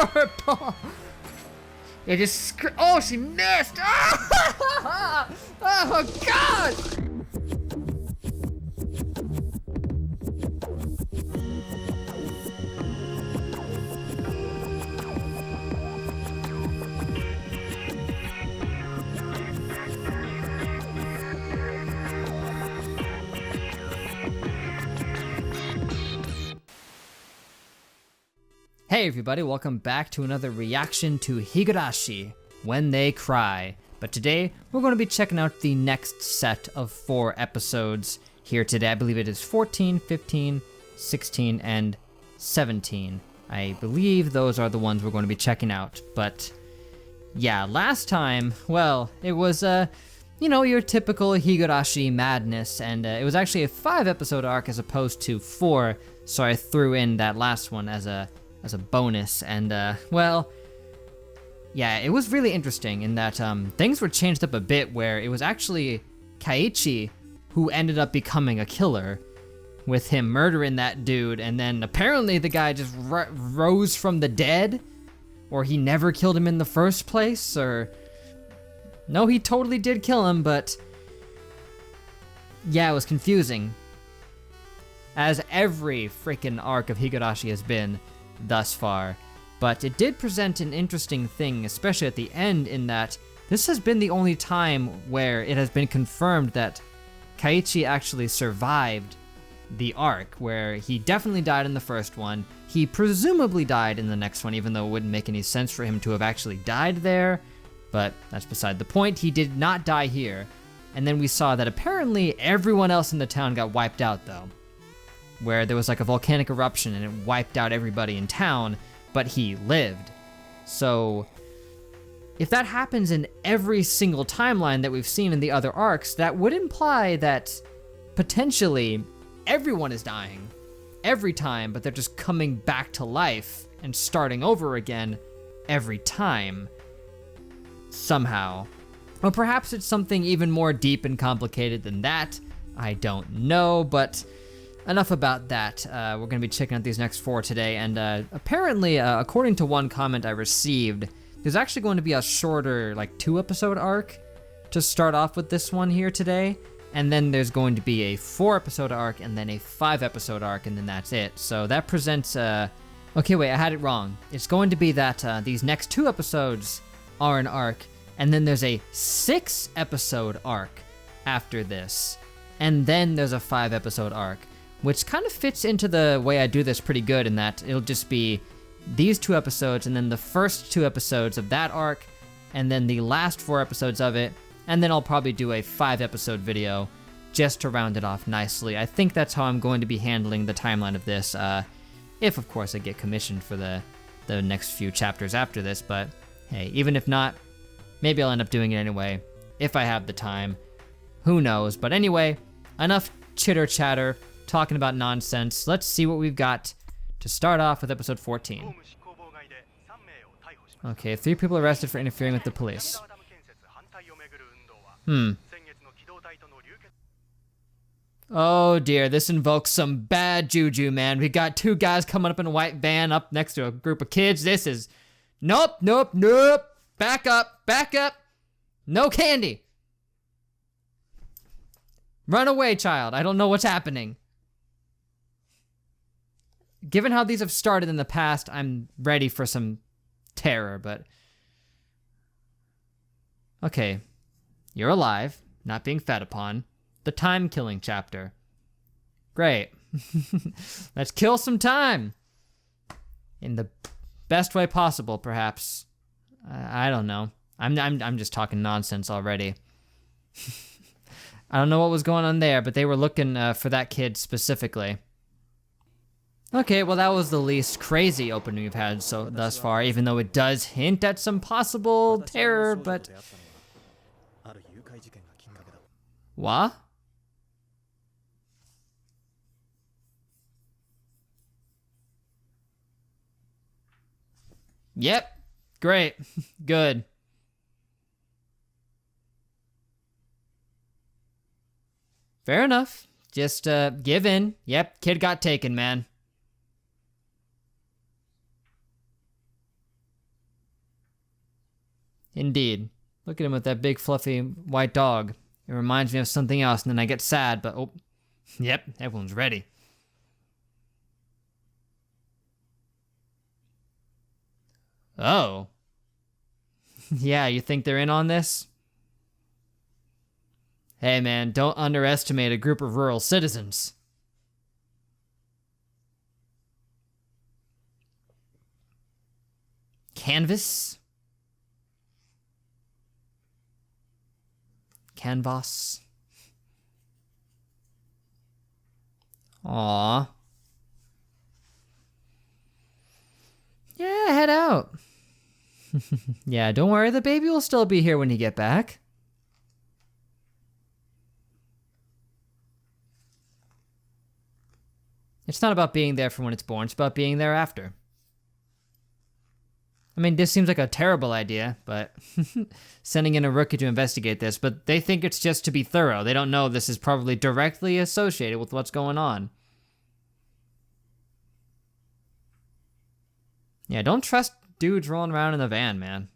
horrible. It just oh, she missed. Oh God. Hey everybody, welcome back to another reaction to Higurashi, When They Cry. But today, we're going to be checking out the next set of 4 episodes here today. I believe it is 14, 15, 16, and 17. I believe those are the ones we're going to be checking out. But yeah, last time, well, it was, your typical Higurashi madness, and it was actually a 5-episode arc as opposed to 4, so I threw in that last one as a bonus, and well, yeah, it was really interesting in that things were changed up a bit, where it was actually Kaiichi who ended up becoming a killer, with him murdering that dude, and then apparently the guy just rose from the dead, or he never killed him in the first place, or no, he totally did kill him, but yeah, it was confusing, as every freaking arc of Higurashi has been thus far. But it did present an interesting thing, especially at the end, in that this has been the only time where it has been confirmed that Kaiichi actually survived the arc, where he definitely died in the first one. He presumably died in the next one, even though it wouldn't make any sense for him to have actually died there, but that's beside the point. He did not die here. And then we saw that apparently everyone else in the town got wiped out though, where there was like a volcanic eruption and it wiped out everybody in town, but he lived. So if that happens in every single timeline that we've seen in the other arcs, that would imply that potentially everyone is dying every time, but they're just coming back to life and starting over again every time, somehow. Or perhaps it's something even more deep and complicated than that. I don't know, but enough about that. We're gonna be checking out these next 4 today, and apparently, according to one comment I received, there's actually going to be a shorter, like 2-episode arc to start off with this one here today, and then there's going to be a 4-episode arc, and then a 5-episode arc, and then that's it. So that presents, okay, wait, I had it wrong. It's going to be that these next 2 episodes are an arc, and then there's a 6-episode arc after this, and then there's a 5-episode arc, which kind of fits into the way I do this pretty good, in that it'll just be these 2 episodes, and then the first 2 episodes of that arc, and then the last 4 episodes of it, and then I'll probably do a 5-episode video just to round it off nicely. I think that's how I'm going to be handling the timeline of this, if of course I get commissioned for the next few chapters after this, but hey, even if not, maybe I'll end up doing it anyway, if I have the time. Who knows? But anyway, enough chitter chatter, talking about nonsense. Let's see what we've got to start off with episode 14. Okay, 3 people arrested for interfering with the police. Oh dear, this invokes some bad juju, man. We got 2 guys coming up in a white van up next to a group of kids. This is... Nope. Back up. No candy. Run away, child. I don't know what's happening. Given how these have started in the past, I'm ready for some terror, but... Okay. You're alive, not being fed upon. The time-killing chapter. Great. Let's kill some time. In the best way possible, perhaps. I don't know. I'm just talking nonsense already. I don't know what was going on there, but they were looking for that kid specifically. Okay, well that was the least crazy opening we've had thus far, even though it does hint at some possible terror, but... What? Yep, great, good. Fair enough. Just give in. Yep, kid got taken, man. Indeed. Look at him with that big fluffy white dog. It reminds me of something else, and then I get sad, but oh, yep, everyone's ready. Oh. Yeah, you think they're in on this? Hey man, don't underestimate a group of rural citizens. Canvas? Canvas? Aww. Yeah, head out. Yeah, don't worry, the baby will still be here when you get back. It's not about being there for when it's born, it's about being there after. I mean, this seems like a terrible idea, but sending in a rookie to investigate this, but they think it's just to be thorough. They don't know this is probably directly associated with what's going on. Yeah, don't trust dudes rolling around in the van, man.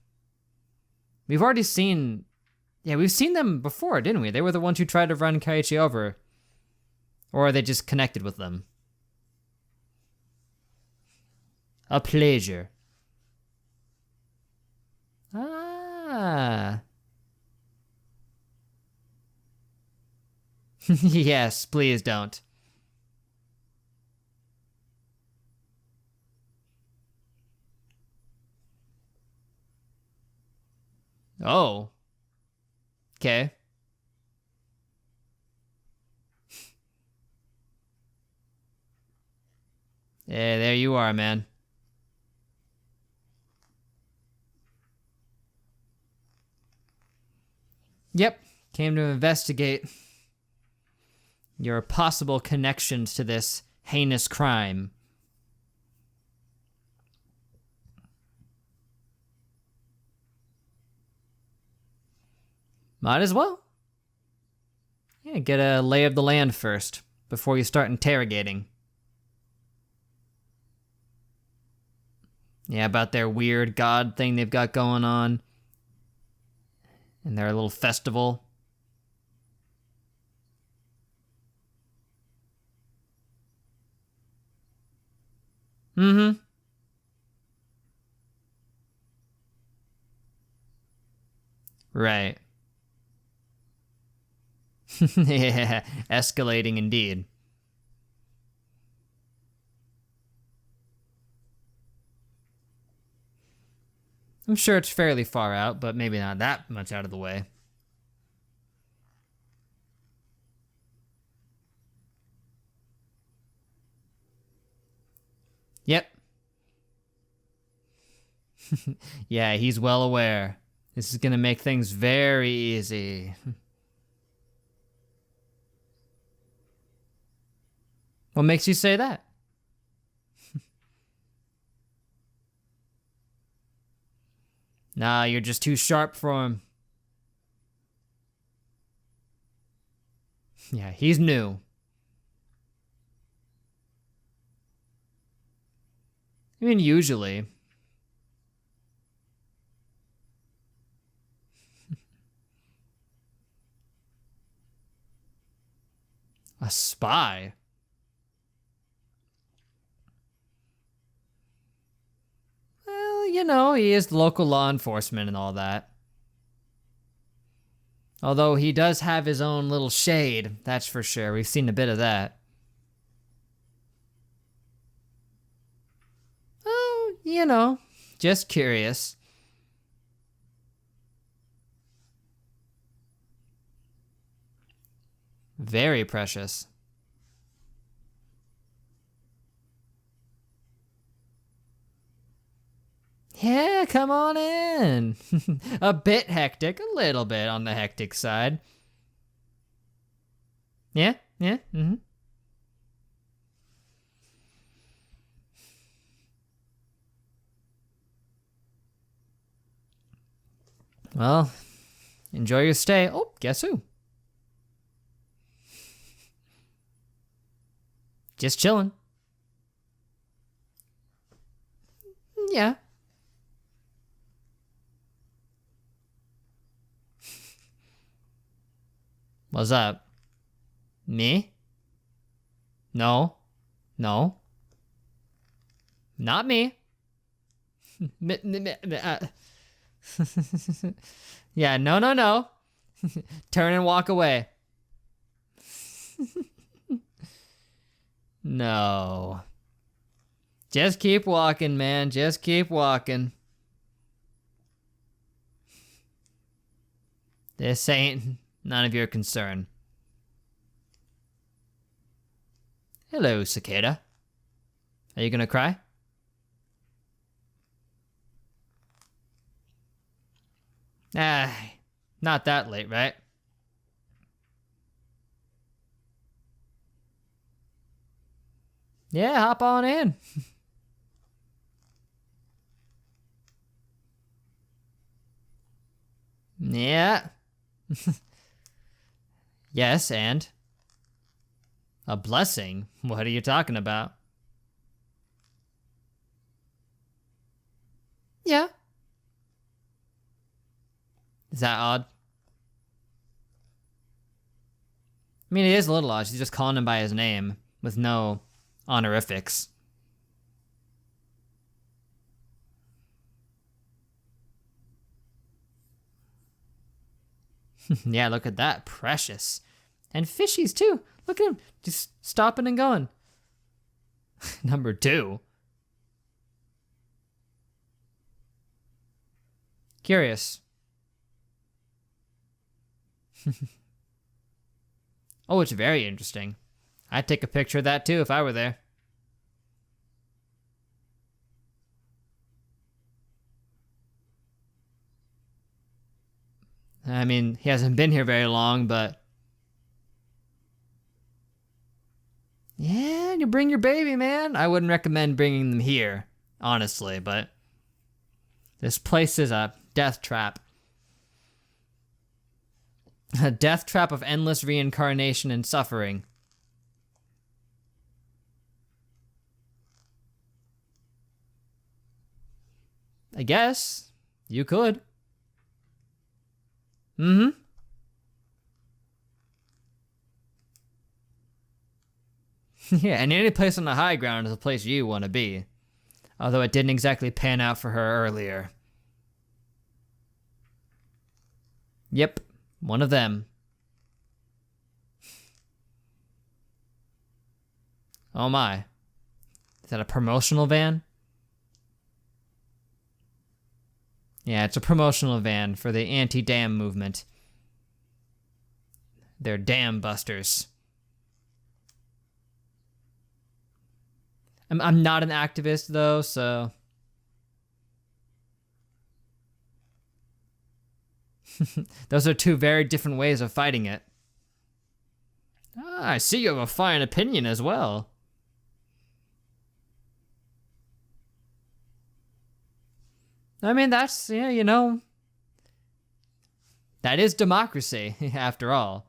We've already seen... Yeah, we've seen them before, didn't we? They were the ones who tried to run Kaiichi over. Or are they just connected with them? A pleasure. Ah. Yes, please don't. Oh. Okay. Yeah, there you are, man. Yep, came to investigate your possible connections to this heinous crime. Might as well. Yeah, get a lay of the land first, before you start interrogating. Yeah, about their weird god thing they've got going on. And their little festival. Mm-hmm. Right. Yeah, escalating indeed. I'm sure it's fairly far out, but maybe not that much out of the way. Yep. Yeah, he's well aware. This is gonna make things very easy. What makes you say that? Nah, you're just too sharp for him. Yeah, he's new. I mean, usually. A spy? Well, you know, he is local law enforcement and all that. Although he does have his own little shade, that's for sure. We've seen a bit of that. Oh, you know, just curious. Very precious. Yeah, come on in. A bit hectic, a little bit on the hectic side. Yeah, yeah, mm-hmm. Well, enjoy your stay. Oh, guess who? Just chilling. Yeah. What's up? Me? No. No. Not me. Yeah, no, no, no. Turn and walk away. No. Just keep walking, man. Just keep walking. This ain't none of your concern. Hello, cicada. Are you gonna cry? Ah, not that late, right? Yeah, hop on in. Yeah. Yes, and? A blessing? What are you talking about? Yeah. Is that odd? I mean, it is a little odd. She's just calling him by his name with no honorifics. Yeah, look at that. Precious. And fishies, too. Look at him. Just stopping and going. Number 2. Curious. Oh, it's very interesting. I'd take a picture of that, too, if I were there. I mean, he hasn't been here very long, but... Yeah, you bring your baby, man. I wouldn't recommend bringing them here, honestly, but... This place is a death trap. A death trap of endless reincarnation and suffering. I guess. You could. Mm-hmm. Yeah, and any place on the high ground is a place you want to be. Although it didn't exactly pan out for her earlier. Yep, one of them. Oh my. Is that a promotional van? Yeah, it's a promotional van for the anti-dam movement. They're dam busters. I'm not an activist, though, so... Those are two very different ways of fighting it. Ah, I see you have a fine opinion as well. I mean, that's, yeah, you know... That is democracy, after all.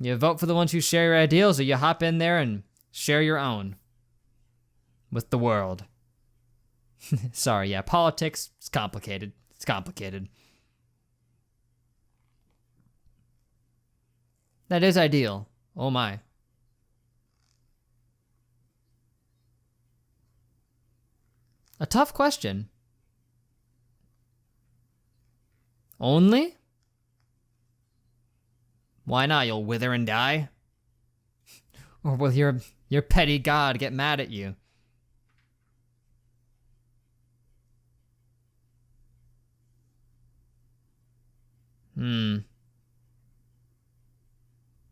You vote for the ones who share your ideals, or you hop in there and share your own. With the world. Sorry, yeah, politics, it's complicated. It's complicated. That is ideal. Oh my. A tough question. Only? Why not? You'll wither and die? Or will your petty god get mad at you?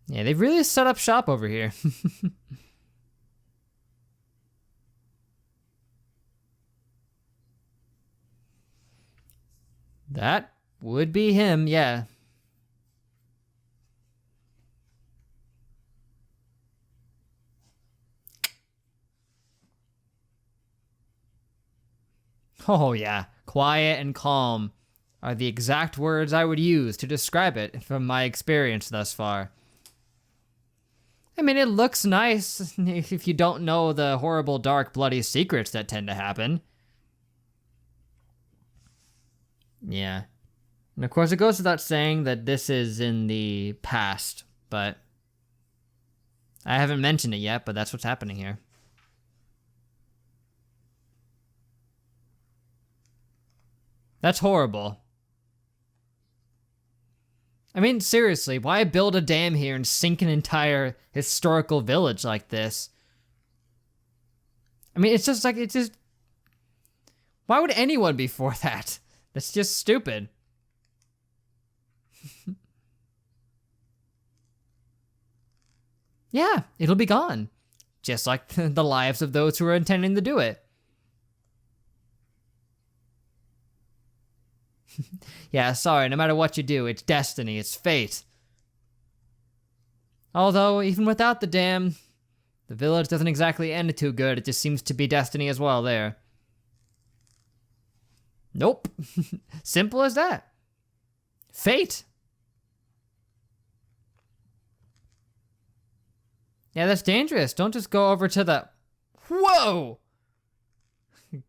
Yeah, they've really set up shop over here. That would be him, yeah. Oh yeah, quiet and calm are the exact words I would use to describe it from my experience thus far. I mean, it looks nice if you don't know the horrible, dark, bloody secrets that tend to happen. Yeah. And of course, it goes without saying that this is in the past, but I haven't mentioned it yet, but that's what's happening here. That's horrible. I mean, seriously, why build a dam here and sink an entire historical village like this? I mean, it's just like, why would anyone be for that? That's just stupid. Yeah, it'll be gone. Just like the lives of those who are intending to do it. Yeah, sorry, no matter what you do, it's destiny, it's fate. Although, even without the dam, the village doesn't exactly end too good. It just seems to be destiny as well there. Nope. Simple as that. Fate. Yeah, that's dangerous. Don't just go over to the... Whoa!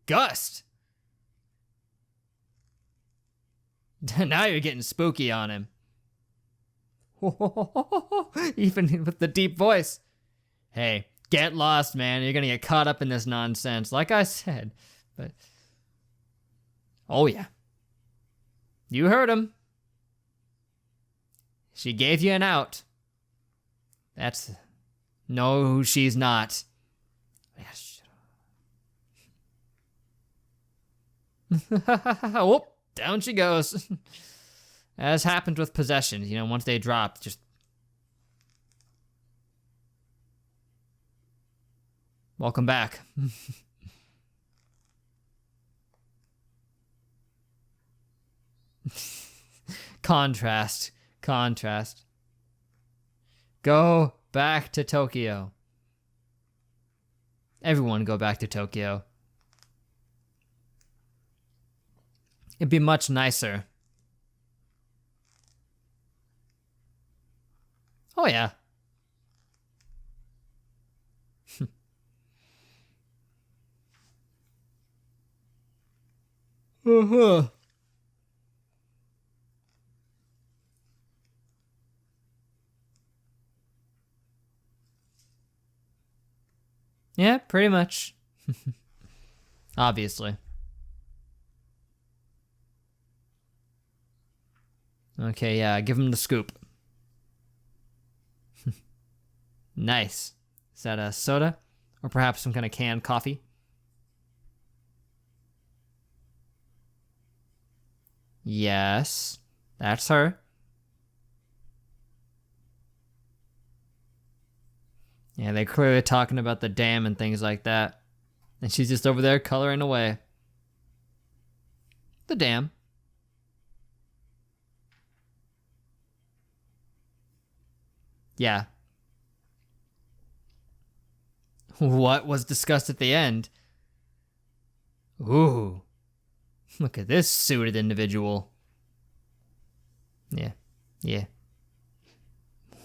Gust. Now you're getting spooky on him. Even with the deep voice. Hey, get lost, man. You're gonna get caught up in this nonsense. Like I said. But... Oh, yeah. You heard him. She gave you an out. That's... No, she's not. Whoop, down she goes. As happens with possessions, you know, once they drop, just... Welcome back. Contrast. Go back to Tokyo. Everyone go back to Tokyo. It'd be much nicer. Oh yeah. Uh-huh. Yeah, pretty much. Obviously. Okay, yeah, give him the scoop. Nice. Is that a soda? Or perhaps some kind of canned coffee? Yes, that's her. Yeah, they're clearly talking about the dam and things like that. And she's just over there coloring away. The dam. Yeah. What was discussed at the end? Ooh. Look at this suited individual. Yeah.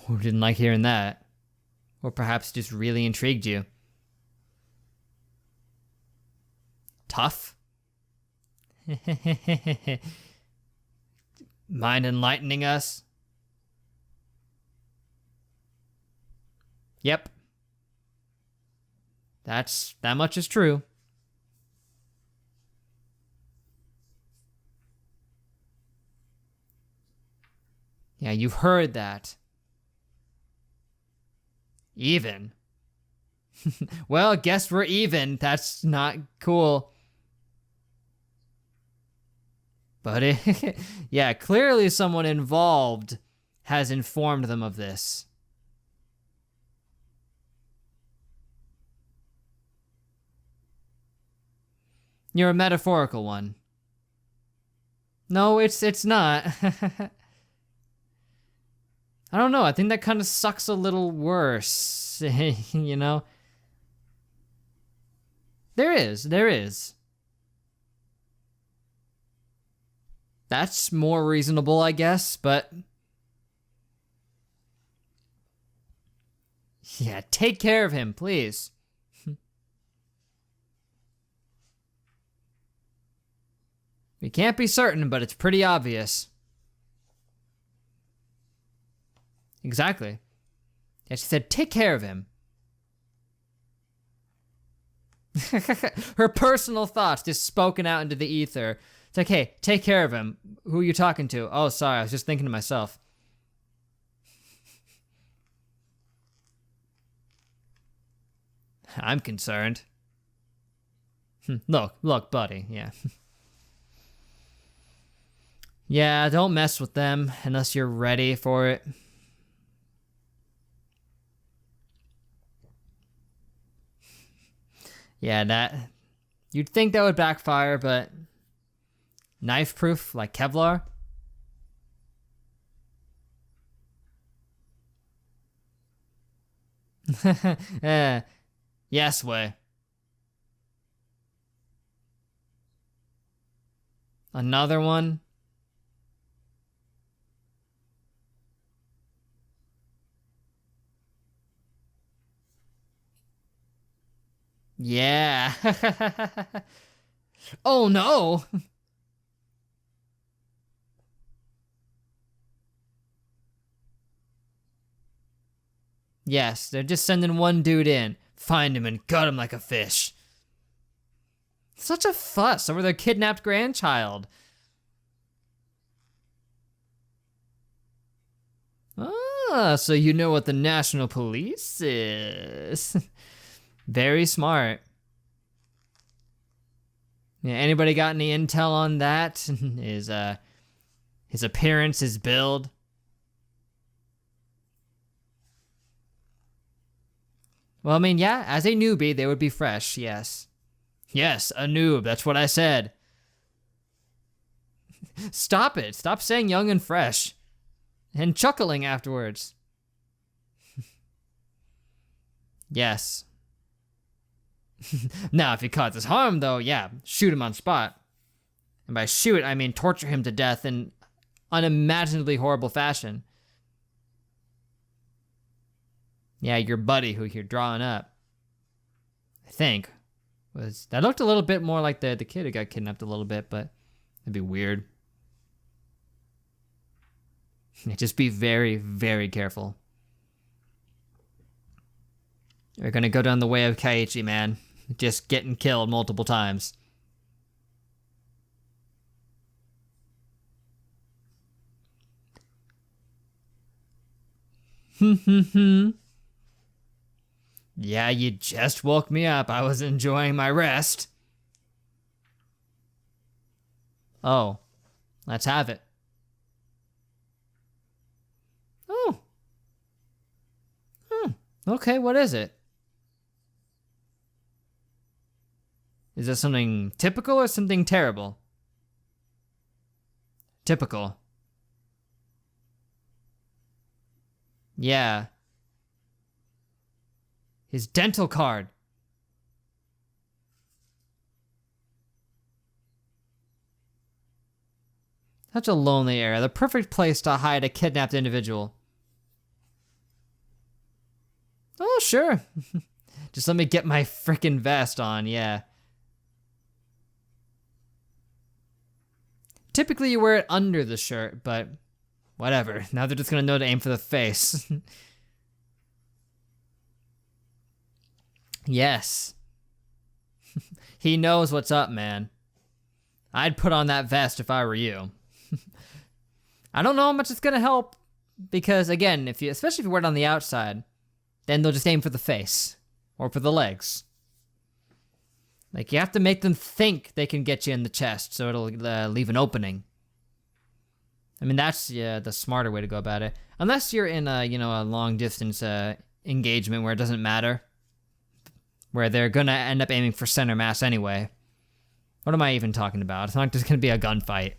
Who didn't like hearing that? Or perhaps just really intrigued you. Tough? Mind enlightening us? Yep. That much is true. Yeah, you've heard that. Even. Well, guess we're even. That's not cool. But yeah, clearly someone involved has informed them of this. You're a metaphorical one. No, it's not. I don't know, I think that kind of sucks a little worse, you know? There is. That's more reasonable, I guess, but... Yeah, take care of him, please. We can't be certain, but it's pretty obvious. Exactly. Yeah, she said, take care of him. Her personal thoughts just spoken out into the ether. It's like, hey, take care of him. Who are you talking to? Oh, sorry, I was just thinking to myself. I'm concerned. Look, buddy, yeah. Yeah, don't mess with them unless you're ready for it. Yeah, you'd think that would backfire, but knife proof like Kevlar? Yes way. Another one? Yeah. Oh no! Yes, they're just sending one dude in. Find him and gut him like a fish. Such a fuss over their kidnapped grandchild. Ah, so you know what the National Police is. Very smart. Yeah, anybody got any intel on that? His appearance, his build? Well, I mean, yeah, as a newbie, they would be fresh, yes. Yes, a noob, that's what I said. Stop it. Stop saying young and fresh. And chuckling afterwards. Yes. Now, if he causes harm, though, yeah, shoot him on spot. And by shoot, I mean torture him to death in unimaginably horrible fashion. Yeah, your buddy who you're drawing up, I think, that looked a little bit more like the kid who got kidnapped a little bit, but it'd be weird. Just be very, very careful. You're gonna go down the way of Kaiichi, man. Just getting killed multiple times. Yeah, you just woke me up. I was enjoying my rest. Oh, let's have it. Oh. Okay, what is it? Is this something typical or something terrible? Typical. Yeah. His dental card. Such a lonely area. The perfect place to hide a kidnapped individual. Oh, sure. Just let me get my frickin' vest on, yeah. Typically you wear it under the shirt, but whatever. Now they're just gonna know to aim for the face. Yes. He knows what's up, man. I'd put on that vest if I were you. I don't know how much it's gonna help, because again, especially if you wear it on the outside, then they'll just aim for the face or for the legs. Like, you have to make them think they can get you in the chest, so it'll leave an opening. I mean, that's the smarter way to go about it. Unless you're in a long distance engagement where it doesn't matter, where they're gonna end up aiming for center mass anyway. What am I even talking about? It's not just gonna be a gunfight.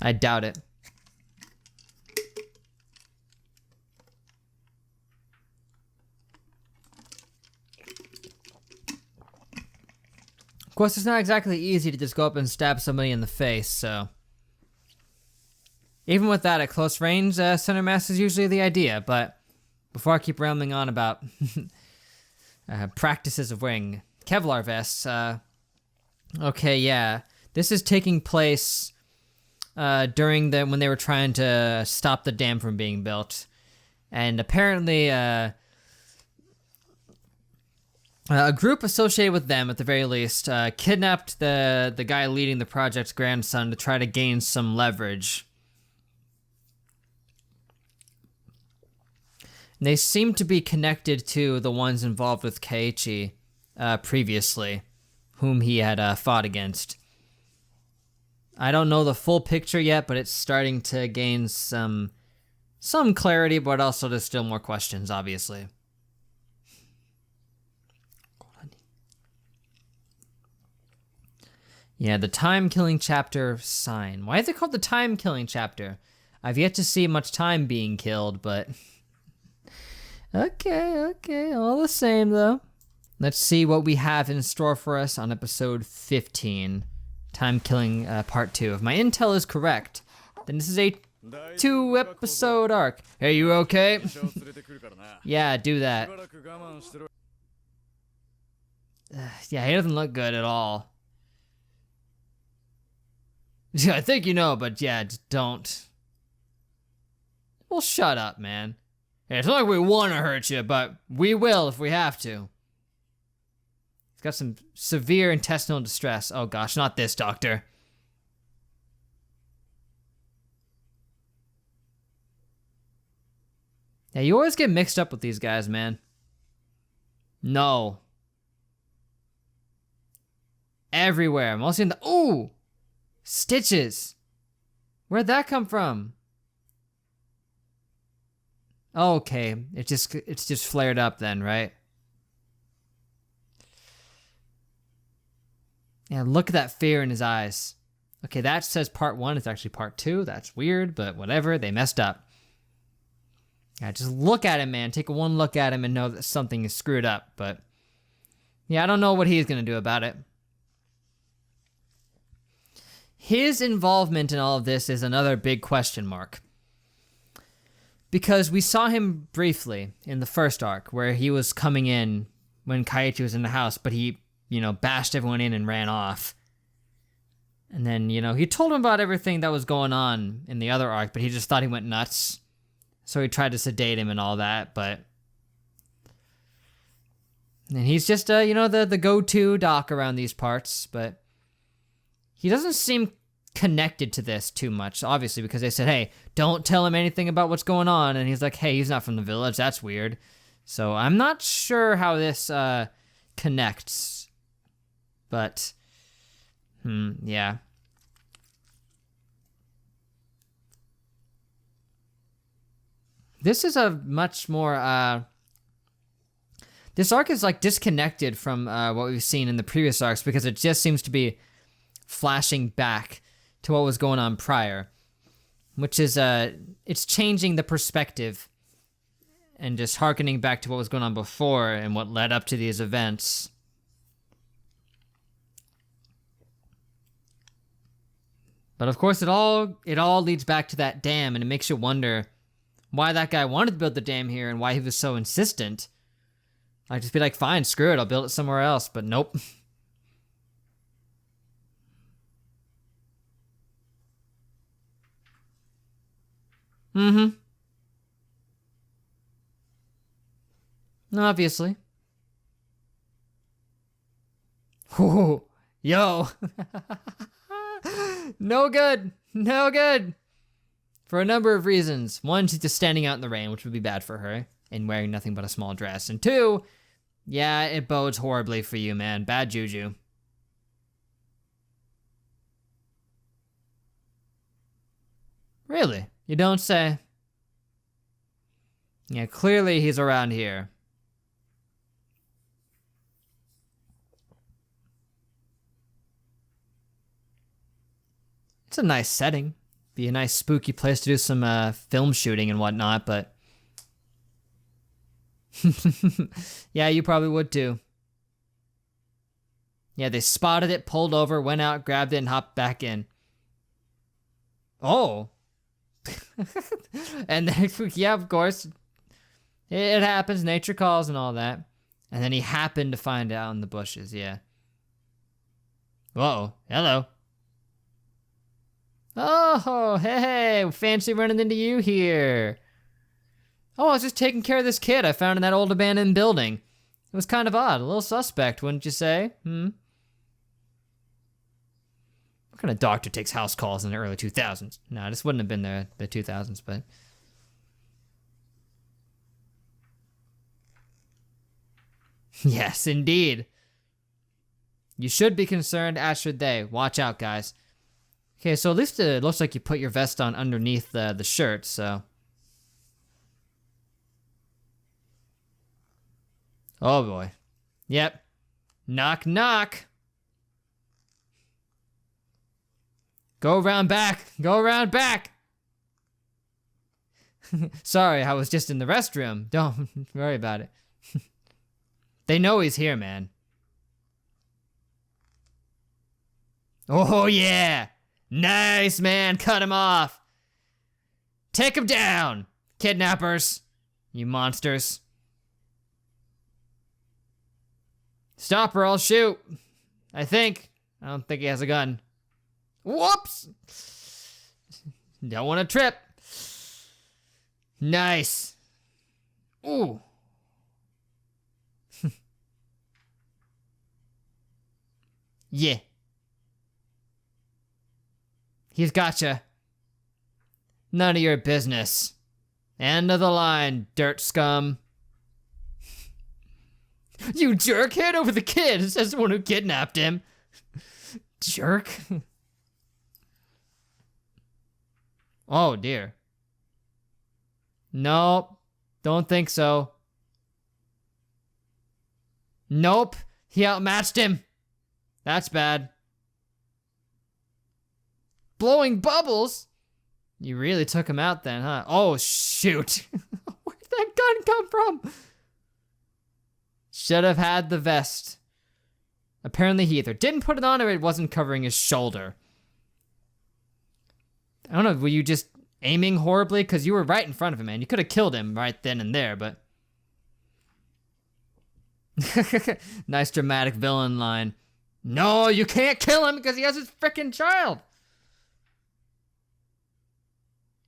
I doubt it. Of course, it's not exactly easy to just go up and stab somebody in the face, so... Even with that, at close range, center mass is usually the idea, but... Before I keep rambling on about practices of wearing Kevlar vests, okay, yeah. This is taking place during when they were trying to stop the dam from being built. And apparently, a group associated with them, at the very least, kidnapped the guy leading the project's grandson to try to gain some leverage. And they seem to be connected to the ones involved with Keiichi previously, whom he had fought against. I don't know the full picture yet, but it's starting to gain some clarity, but also there's still more questions, obviously. Yeah, the time-killing chapter sign. Why is it called the time-killing chapter? I've yet to see much time being killed, but... Okay, all the same, though. Let's see what we have in store for us on episode 15. Time-killing part 2. If my intel is correct, then this is a 2-episode arc. Hey, you okay? Yeah, do that. Yeah, he doesn't look good at all. Yeah, I think you know, but yeah, just don't. Well, shut up, man. Hey, it's not like we want to hurt you, but we will if we have to. He's got some severe intestinal distress. Oh gosh, not this, doctor. Yeah, you always get mixed up with these guys, man. No. Everywhere. Mostly in the... Ooh! Stitches! Where'd that come from? Okay, it's just flared up then, right? Yeah, look at that fear in his eyes. Okay, that says part 1. It's actually part 2. That's weird, but whatever. They messed up. Yeah, just look at him, man. Take one look at him and know that something is screwed up. But yeah, I don't know what he's going to do about it. His involvement in all of this is another big question mark. Because we saw him briefly in the first arc, where he was coming in when Keiichi was in the house, but he, bashed everyone in and ran off. And then, he told him about everything that was going on in the other arc, but he just thought he went nuts. So he tried to sedate him and all that, but... And he's just, the go-to doc around these parts, but... He doesn't seem connected to this too much, obviously, because they said, hey, don't tell him anything about what's going on. And he's like, hey, he's not from the village. That's weird. So I'm not sure how this connects. But, yeah. This is a much more... This arc is, disconnected from what we've seen in the previous arcs, because it just seems to be flashing back to what was going on prior, which is it's changing the perspective and just hearkening back to what was going on before and what led up to these events. But of course, it all leads back to that dam, and it makes you wonder why that guy wanted to build the dam here and why he was so insistent. I'd just be like, fine, screw it, I'll build it somewhere else, but nope. Obviously. Whoa. Yo. No good. No good. For a number of reasons. One, she's just standing out in the rain, which would be bad for her, and wearing nothing but a small dress. And two, yeah, it bodes horribly for you, man. Bad juju. Really? You don't say? Yeah, clearly he's around here. It's a nice setting. Be a nice spooky place to do some film shooting and whatnot, but... Yeah, you probably would too. Yeah, they spotted it, pulled over, went out, grabbed it, and hopped back in. Oh. And then, yeah, of course, it happens, nature calls and all that. And then he happened to find it out in the bushes, yeah. Whoa, hello. Oh, hey, fancy running into you here. Oh, I was just taking care of this kid I found in that old abandoned building. It was kind of odd, a little suspect, wouldn't you say? What kind of doctor takes house calls in the early 2000s? No, this wouldn't have been the 2000s, but... Yes, indeed. You should be concerned, as should they. Watch out, guys. Okay, so at least it looks like you put your vest on underneath the shirt, so... Oh boy. Yep. Knock, knock. Go around back. Go around back. Sorry, I was just in the restroom. Don't worry about it. They know he's here, man. Oh yeah. Nice, man. Cut him off. Take him down, kidnappers. You monsters. Stop or I'll shoot. I don't think he has a gun. Whoops! Don't want to trip. Nice. Ooh. Yeah. He's gotcha. None of your business. End of the line, dirt scum. You jerk, hand over the kid, says the one who kidnapped him. Jerk. Oh dear. Nope, don't think so. Nope, he outmatched him. That's bad. Blowing bubbles? You really took him out then, huh? Oh shoot. Where'd that gun come from? Should have had the vest. Apparently he either didn't put it on or it wasn't covering his shoulder. I don't know, were you just aiming horribly? Because you were right in front of him, man. You could have killed him right then and there, but... Nice dramatic villain line. No, you can't kill him because he has his frickin' child.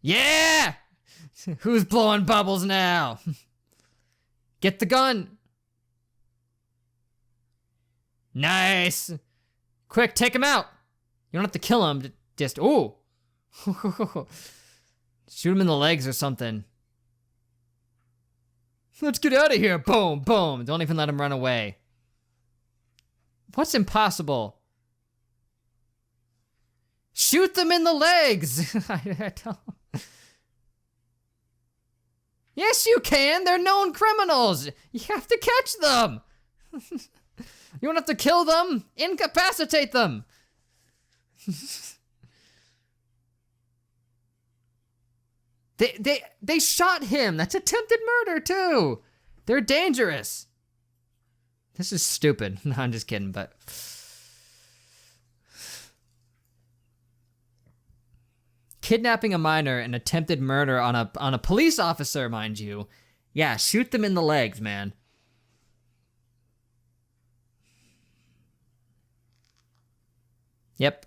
Yeah! Who's blowing bubbles now? Get the gun. Nice. Quick, take him out. You don't have to kill him. Just, ooh. Shoot him in the legs or something. Let's get out of here. Boom, boom. Don't even let him run away. What's impossible? Shoot them in the legs. I don't... Yes, you can. They're known criminals. You have to catch them. You don't have to kill them. Incapacitate them. They shot him. That's attempted murder too. They're dangerous. This is stupid. No, I'm just kidding, but kidnapping a minor and attempted murder on a police officer, mind you. Yeah, shoot them in the legs, man. Yep.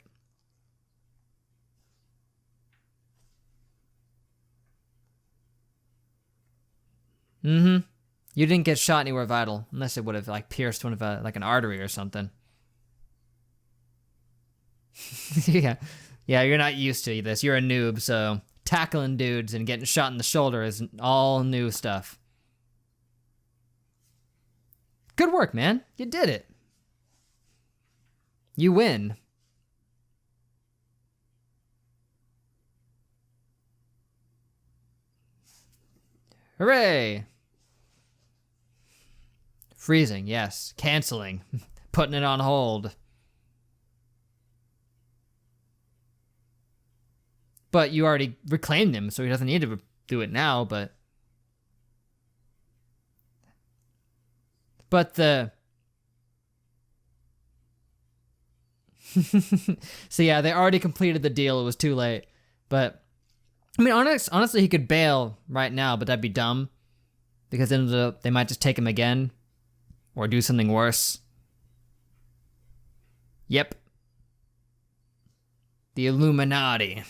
Mm-hmm. You didn't get shot anywhere vital, unless it would have like pierced one of like an artery or something. Yeah. Yeah, you're not used to this. You're a noob, so tackling dudes and getting shot in the shoulder is all new stuff. Good work, man. You did it. You win. Hooray! Freezing, yes. Canceling. Putting it on hold. But you already reclaimed him, so he doesn't need to do it now, but the... So yeah, they already completed the deal. It was too late. But, I mean, honestly, he could bail right now, but that'd be dumb. Because then they might just take him again. Or do something worse. Yep. The Illuminati.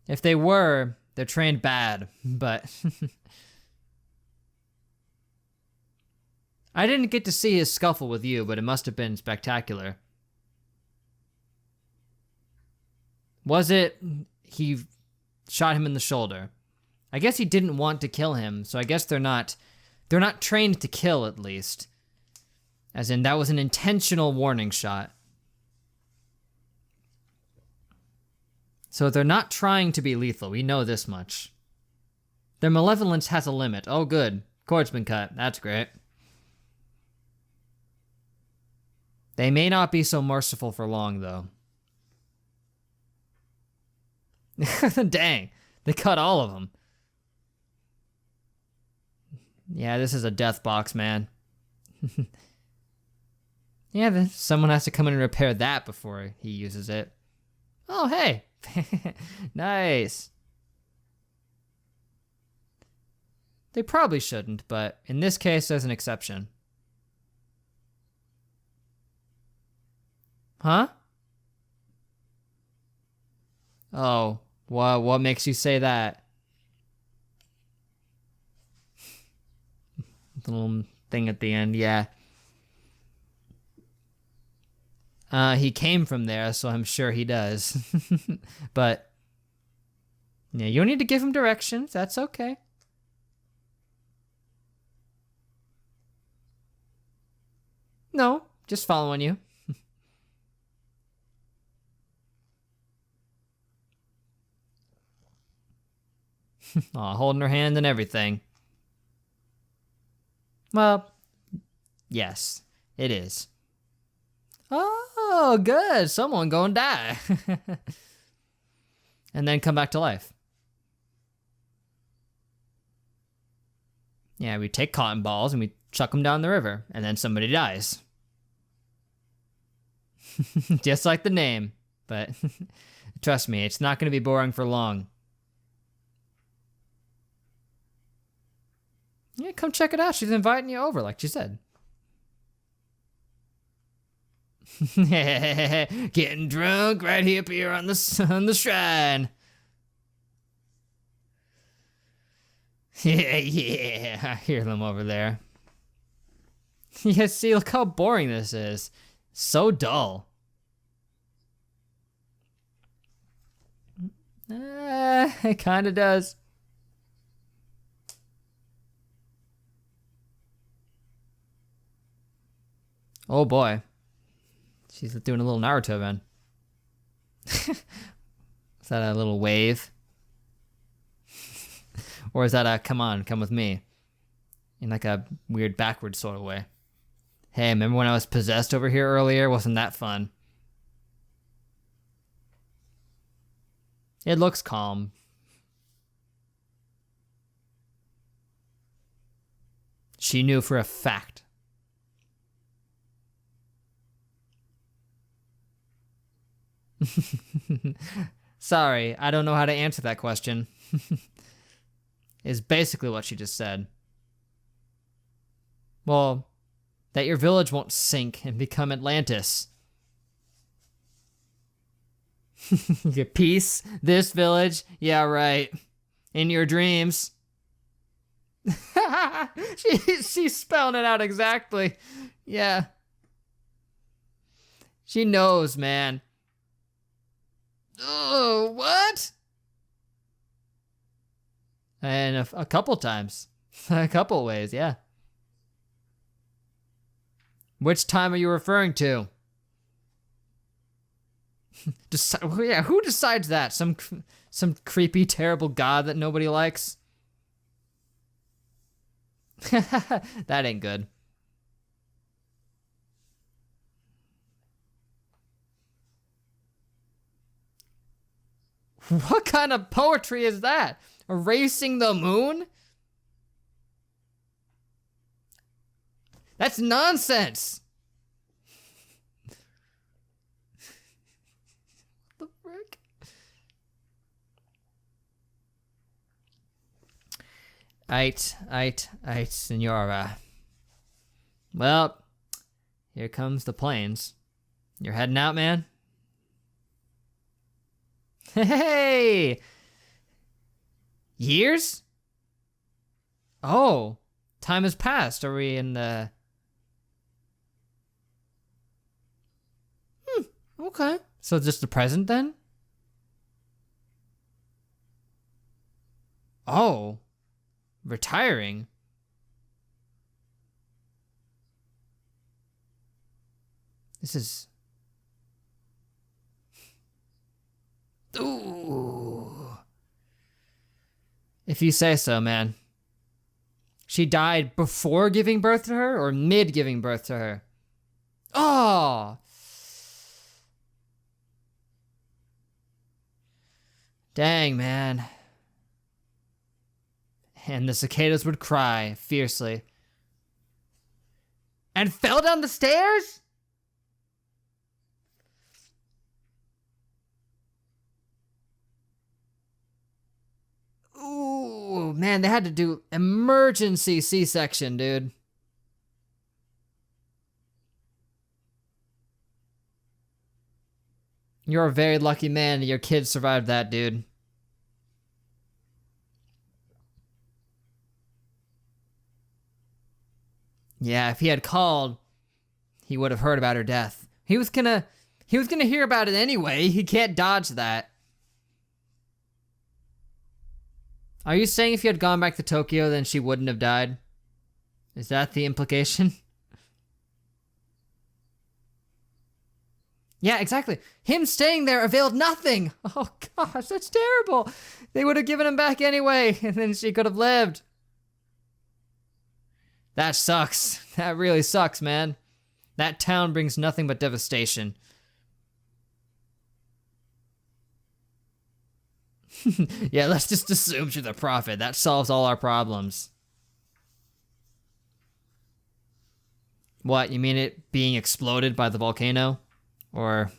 If they were, they're trained bad, but I didn't get to see his scuffle with you, but it must have been spectacular. Was it he shot him in the shoulder? I guess he didn't want to kill him, so I guess they're not trained to kill, at least. As in, that was an intentional warning shot. So they're not trying to be lethal, we know this much. Their malevolence has a limit. Oh good, cord's been cut, that's great. They may not be so merciful for long, though. Dang, they cut all of them. Yeah, this is a death box, man. Yeah, then someone has to come in and repair that before he uses it. Oh, hey. Nice. They probably shouldn't, but in this case, there's an exception. Huh? Oh, what makes you say that? The little thing at the end, yeah. He came from there, so I'm sure he does. But, yeah, you don't need to give him directions. That's okay. No, just following you. Aw, holding her hand and everything. Well, yes, it is. Oh, good. Someone gonna die. And then come back to life. Yeah, we take cotton balls and we chuck them down the river, and then somebody dies. Just like the name, but trust me, it's not going to be boring for long. Yeah, come check it out. She's inviting you over, like she said. Getting drunk right here on the shrine. Yeah, I hear them over there. Yeah, see, look how boring this is. So dull. It kind of does. Oh boy. She's doing a little Naruto then. Is that a little wave? Or is that a come on, come with me? In like a weird backwards sort of way. Hey, remember when I was possessed over here earlier? Wasn't that fun? It looks calm. She knew for a fact. Sorry, I don't know how to answer that question. Is basically what she just said. Well, that your village won't sink and become Atlantis. Your peace, this village, yeah, right. In your dreams. She's spelling it out exactly. Yeah. She knows, man. Oh, what? And a couple times. A couple ways, yeah. Which time are you referring to? Yeah, who decides that? Some creepy, terrible god that nobody likes? That ain't good. What kind of poetry is that? Erasing the moon? That's nonsense. What the frick? Aight, Senora. Well, here comes the planes. You're heading out, man? Hey! Years? Oh, time has passed. Are we in the... Okay. So just the present then? Oh. Retiring? This is... Ooh. If you say so, man. She died before giving birth to her or mid giving birth to her? Oh! Dang, man. And the cicadas would cry fiercely. And fell down the stairs? Ooh, man, they had to do emergency C-section, dude. You're a very lucky man that your kid survived that, dude. Yeah, if he had called, he would have heard about her death. He was gonna hear about it anyway. He can't dodge that. Are you saying if he had gone back to Tokyo, then she wouldn't have died? Is that the implication? Yeah, exactly. Him staying there availed nothing. Oh gosh, that's terrible. They would have given him back anyway, and then she could have lived. That sucks. That really sucks, man. That town brings nothing but devastation. Yeah, let's just assume she's a prophet. That solves all our problems. What, you mean it being exploded by the volcano? Or...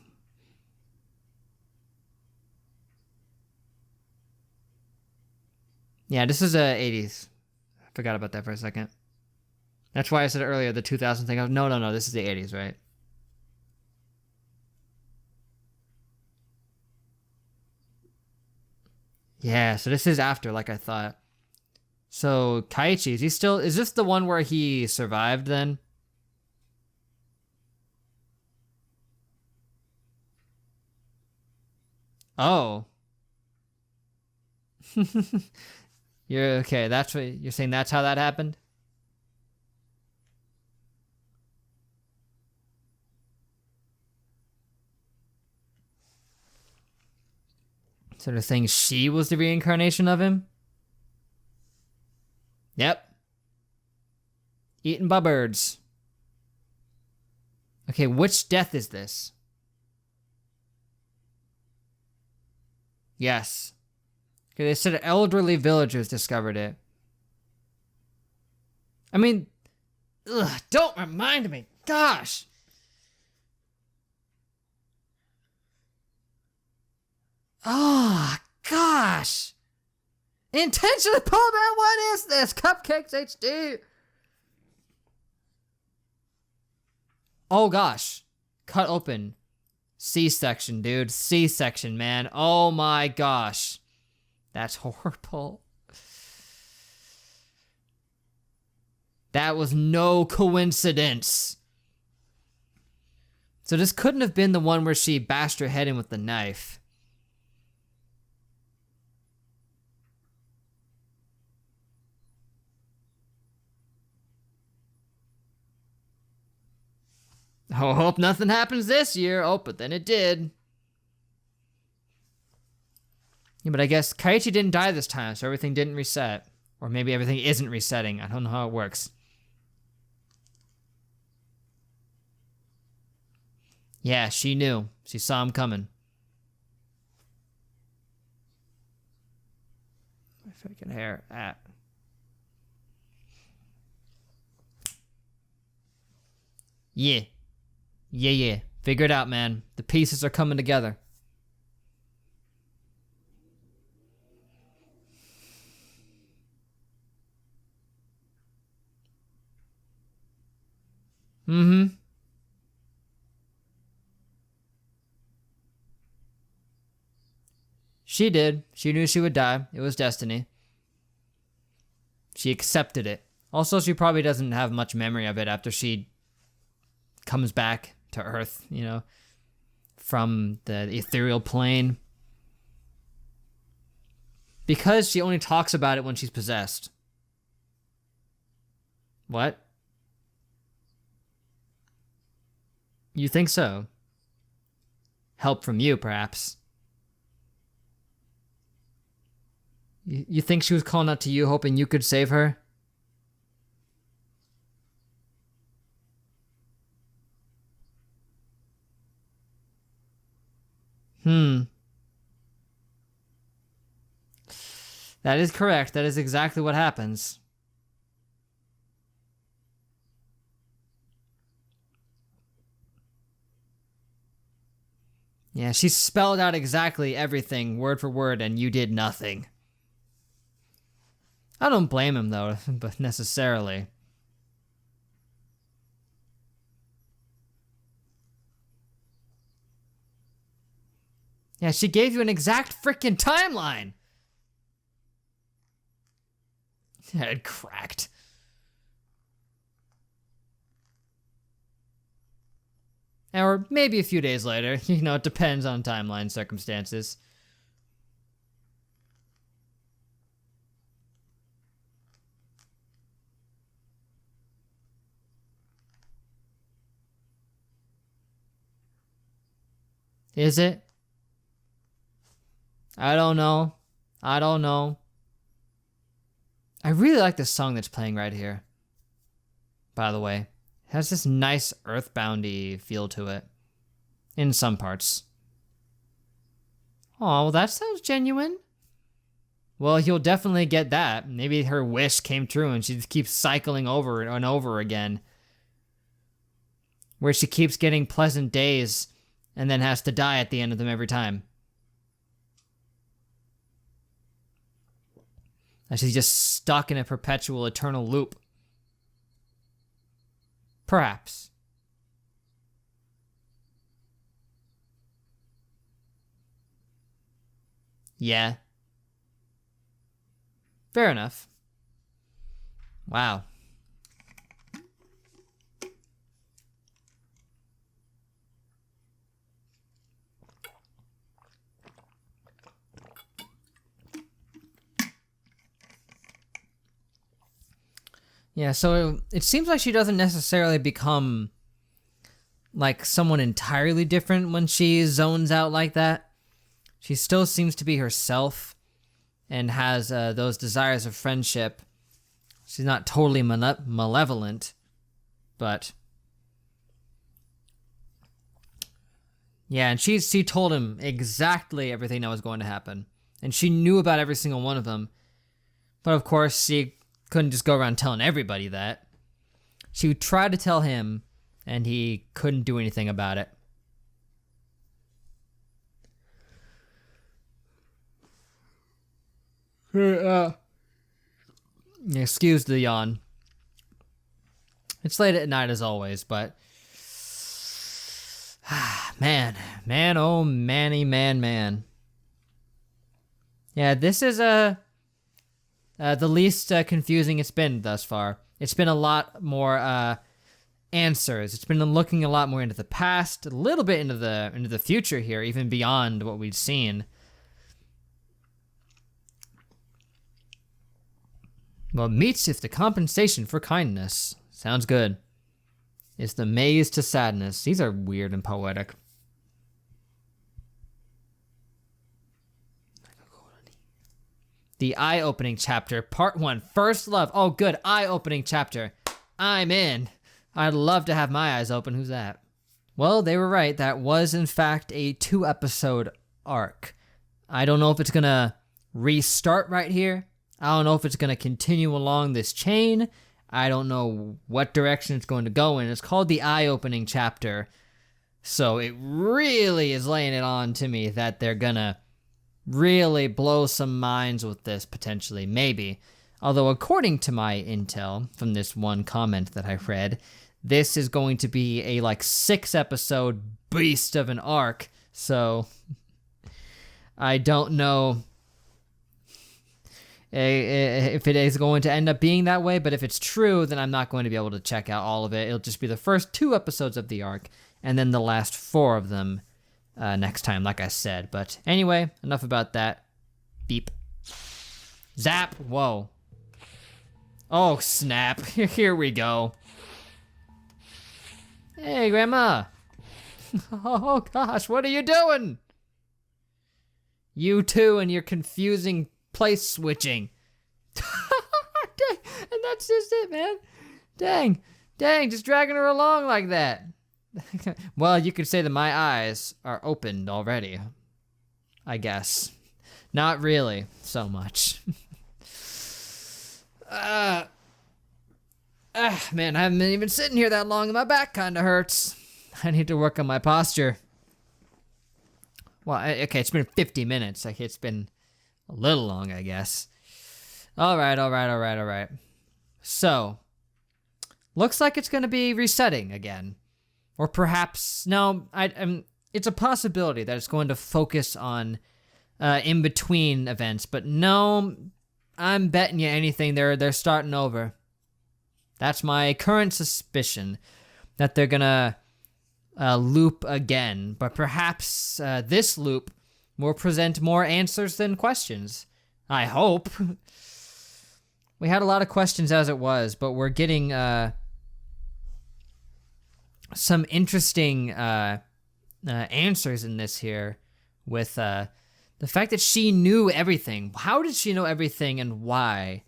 Yeah, this is the 80s. I forgot about that for a second. That's why I said earlier, the 2000 thing. No, this is the 80s, right? Yeah, so this is after, like I thought. So, Kaiichi, is this the one where he survived then? Oh. You're okay, you're saying that's how that happened? So they're saying she was the reincarnation of him? Yep. Eaten by birds. Okay, which death is this? Yes. Okay, they said elderly villagers discovered it. I mean, ugh, don't remind me. Gosh. Oh, gosh. Intentionally pulled out. What is this? Cupcakes HD. Oh, gosh. Cut open. C-section, dude. C-section, man. Oh, my gosh. That's horrible. That was no coincidence. So this couldn't have been the one where she bashed her head in with the knife. Oh, hope nothing happens this year. Oh, but then it did. Yeah, but I guess Kaiichi didn't die this time, so everything didn't reset. Or maybe everything isn't resetting. I don't know how it works. Yeah, she knew. She saw him coming. My freaking hair at. Yeah. Yeah. Figure it out, man. The pieces are coming together. Mm-hmm. She did. She knew she would die. It was destiny. She accepted it. Also, she probably doesn't have much memory of it after she comes back to Earth, you know, from the ethereal plane. Because she only talks about it when she's possessed. What? You think so? Help from you, perhaps. You think she was calling out to you, hoping you could save her? That is correct. That is exactly what happens. Yeah, she spelled out exactly everything, word for word, and you did nothing. I don't blame him, though, but necessarily. Yeah, she gave you an exact freaking timeline! Head cracked. Or maybe a few days later. You know, it depends on timeline circumstances. Is it? I don't know. I don't know. I really like this song that's playing right here. By the way. It has this nice earthboundy feel to it. In some parts. Oh, well, that sounds genuine. Well, you'll definitely get that. Maybe her wish came true and she just keeps cycling over and over again. Where she keeps getting pleasant days and then has to die at the end of them every time. And she's just stuck in a perpetual, eternal loop. Perhaps. Yeah. Fair enough. Wow. Yeah, so it seems like she doesn't necessarily become like someone entirely different when she zones out like that. She still seems to be herself and has those desires of friendship. She's not totally malevolent, but yeah, and she told him exactly everything that was going to happen, and she knew about every single one of them. But of course, she couldn't just go around telling everybody that. She tried to tell him, and he couldn't do anything about it. Excuse the yawn. It's late at night as always, but man, oh man. Yeah, this is the least confusing it's been thus far. It's been a lot more answers. It's been looking a lot more into the past, a little bit into the future here, even beyond what we've seen. Well, meets if the compensation for kindness. Sounds good. It's the maze to sadness. These are weird and poetic. The eye-opening chapter, part 1, first love. Oh, good, eye-opening chapter. I'm in. I'd love to have my eyes open. Who's that? Well, they were right. That was, in fact, a 2-episode arc. I don't know if it's going to restart right here. I don't know if it's going to continue along this chain. I don't know what direction it's going to go in. It's called the eye-opening chapter. So it really is laying it on to me that they're going to really blow some minds with this, potentially. Maybe. Although, according to my intel from this one comment that I read, this is going to be a like 6-episode beast of an arc. So I don't know if it is going to end up being that way, but if it's true, then I'm not going to be able to check out all of it. It'll just be the first 2 episodes of the arc, and then the last 4 of them next time, like I said. But anyway, enough about that. Beep. Zap. Whoa. Oh, snap. Here we go. Hey, Grandma. Oh, gosh, what are you doing? You two and your confusing place switching. And that's just it, man. Dang, just dragging her along like that. Well, you could say that my eyes are opened already, I guess. Not really so much. Man, I haven't been even sitting here that long and my back kind of hurts. I need to work on my posture. Well, okay, it's been 50 minutes. Like, it's been a little long, I guess. All right. So, looks like it's going to be resetting again. Or perhaps, no, it's a possibility that it's going to focus on in-between events. But no, I'm betting you anything they're starting over. That's my current suspicion, that they're going to loop again. But perhaps this loop will present more answers than questions. I hope. We had a lot of questions as it was, but we're getting some interesting answers in this here with the fact that she knew everything. How did she know everything and why?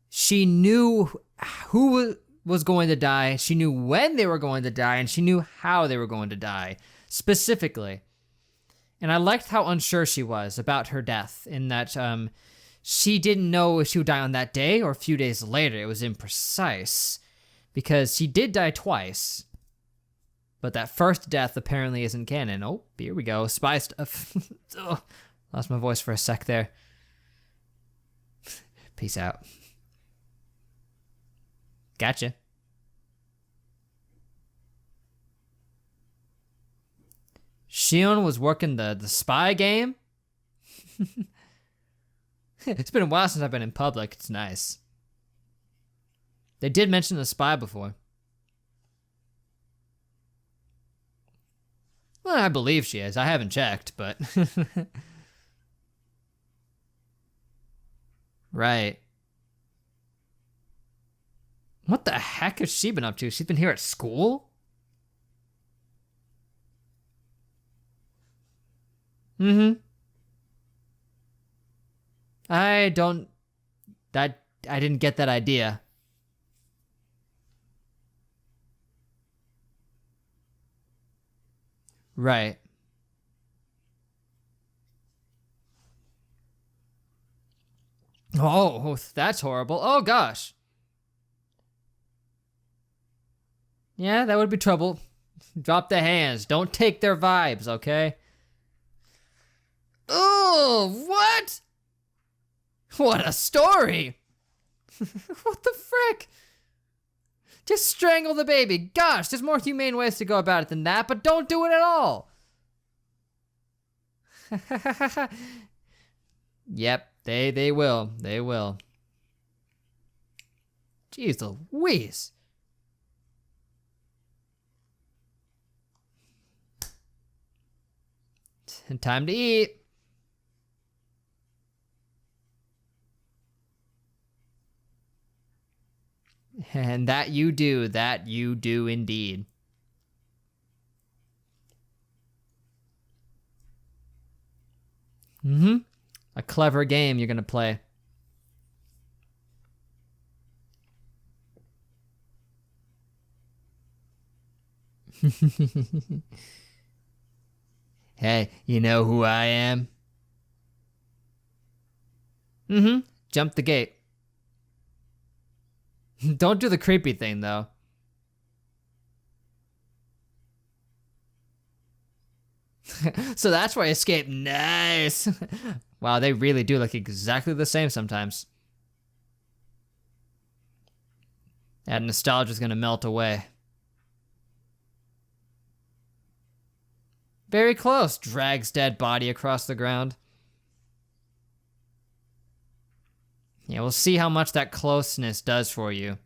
She knew who was going to die, she knew when they were going to die, and she knew how they were going to die, specifically. And I liked how unsure she was about her death, in that she didn't know if she would die on that day or a few days later. It was imprecise, because she did die twice. But that first death apparently isn't canon. Oh, here we go. Spy stuff. Oh, lost my voice for a sec there. Peace out. Gotcha. Shion was working the spy game? It's been a while since I've been in public. It's nice. They did mention the spy before. Well, I believe she is. I haven't checked, but... Right. What the heck has she been up to? She's been here at school? Mm-hmm. I didn't get that idea. Right. Oh, that's horrible. Oh, gosh. Yeah, that would be trouble. Drop the hands. Don't take their vibes, okay? Oh, what? What a story! What the frick? Just strangle the baby. Gosh, there's more humane ways to go about it than that, but don't do it at all. Yep, they will. They will. Jeez Louise. Time to eat. And that you do indeed. Mm-hmm. A clever game you're gonna play. Hey, you know who I am? Mm-hmm. Jump the gate. Don't do the creepy thing, though. So that's why I escaped. Nice. Wow, they really do look exactly the same sometimes. That nostalgia's gonna melt away. Very close. Drags dead body across the ground. Yeah, we'll see how much that closeness does for you.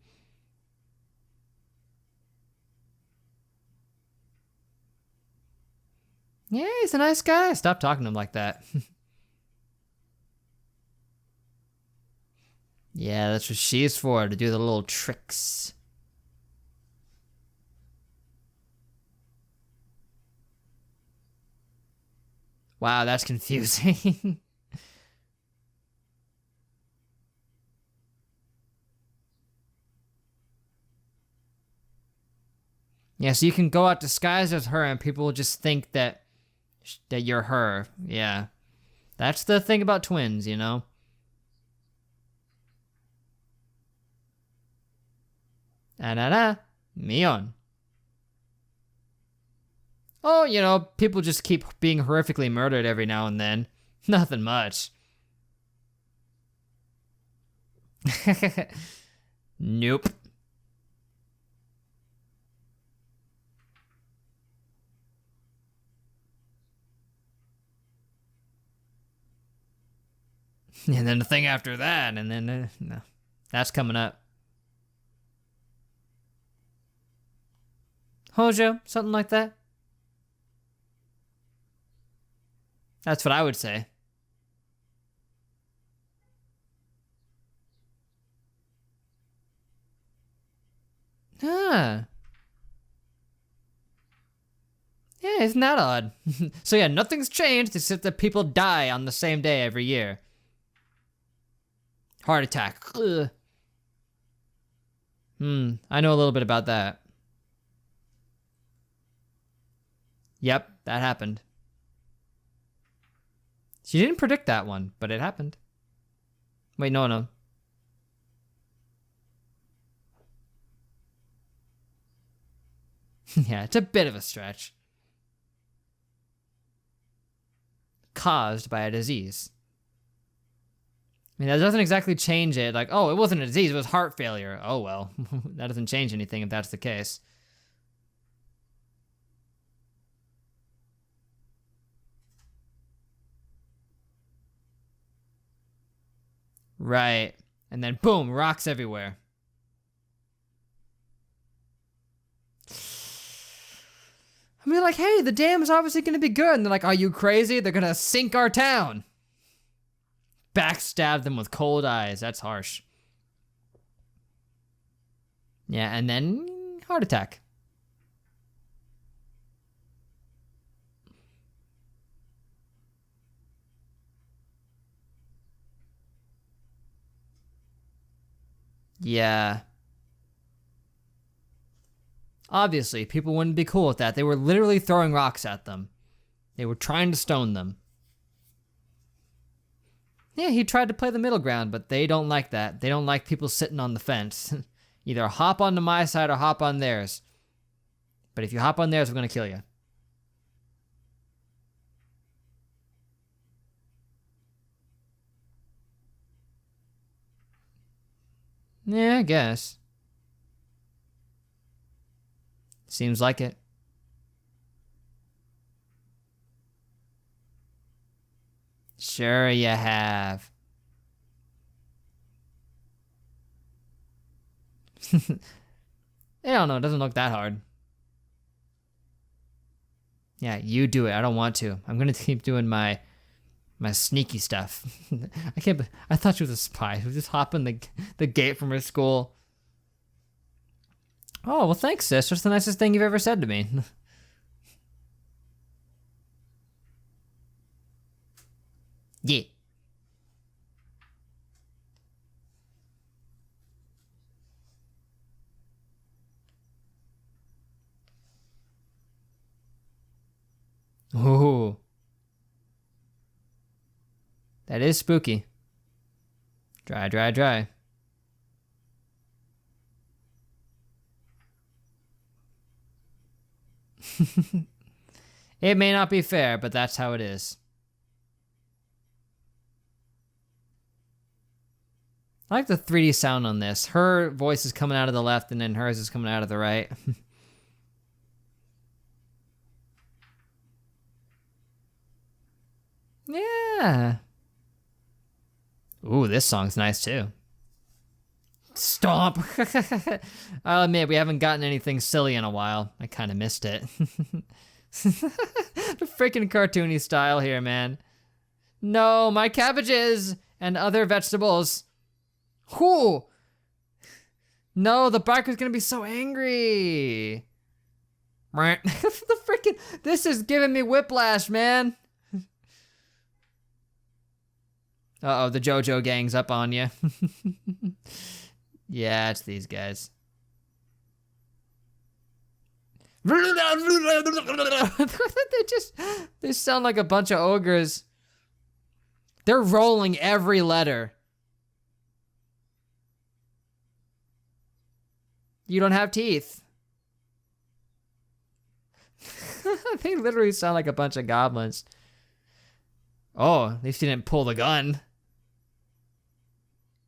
Yeah, he's a nice guy. Stop talking to him like that. Yeah, that's what she's for, to do the little tricks. Wow, that's confusing. Yeah, so you can go out disguised as her and people will just think that you're her. Yeah. That's the thing about twins, you know? Ah, Mion. Oh, you know, people just keep being horrifically murdered every now and then. Nothing much. Nope. And then the thing after that, and then, no. That's coming up. Hojo, something like that. That's what I would say. Ah. Yeah, isn't that odd? So yeah, nothing's changed except that people die on the same day every year. Heart attack. Ugh. I know a little bit about that. Yep, that happened. She didn't predict that one, but it happened. Wait, no. Yeah, it's a bit of a stretch. Caused by a disease. I mean, that doesn't exactly change it. Like, oh, it wasn't a disease, it was heart failure. Oh, well, that doesn't change anything if that's the case. Right. And then boom, rocks everywhere. I mean, like, hey, the dam is obviously going to be good. And they're like, are you crazy? They're going to sink our town. Backstab them with cold eyes. That's harsh. Yeah, and then heart attack. Yeah. Obviously, people wouldn't be cool with that. They were literally throwing rocks at them. They were trying to stone them. Yeah, he tried to play the middle ground, but they don't like that. They don't like people sitting on the fence. Either hop onto my side or hop on theirs. But if you hop on theirs, we're going to kill you. Yeah, I guess. Seems like it. Sure you have. I don't know, it doesn't look that hard. Yeah, you do it. I don't want to. I'm gonna keep doing my sneaky stuff. I thought she was a spy. She was just hopping the gate from her school. Oh, well thanks, sis. That's the nicest thing you've ever said to me. Yeah. Ooh. That is spooky. Dry, dry, dry. It may not be fair, but that's how it is. I like the 3D sound on this. Her voice is coming out of the left and then hers is coming out of the right. Yeah. Ooh, this song's nice too. Stomp. I'll admit, we haven't gotten anything silly in a while. I kind of missed it. The freaking cartoony style here, man. No, my cabbages and other vegetables. Whoo! No, the biker's gonna be so angry. The freaking, this is giving me whiplash, man. Uh-oh, the JoJo gang's up on you. Yeah, it's these guys. They sound like a bunch of ogres. They're rolling every letter. You don't have teeth. They literally sound like a bunch of goblins. Oh, at least he didn't pull the gun.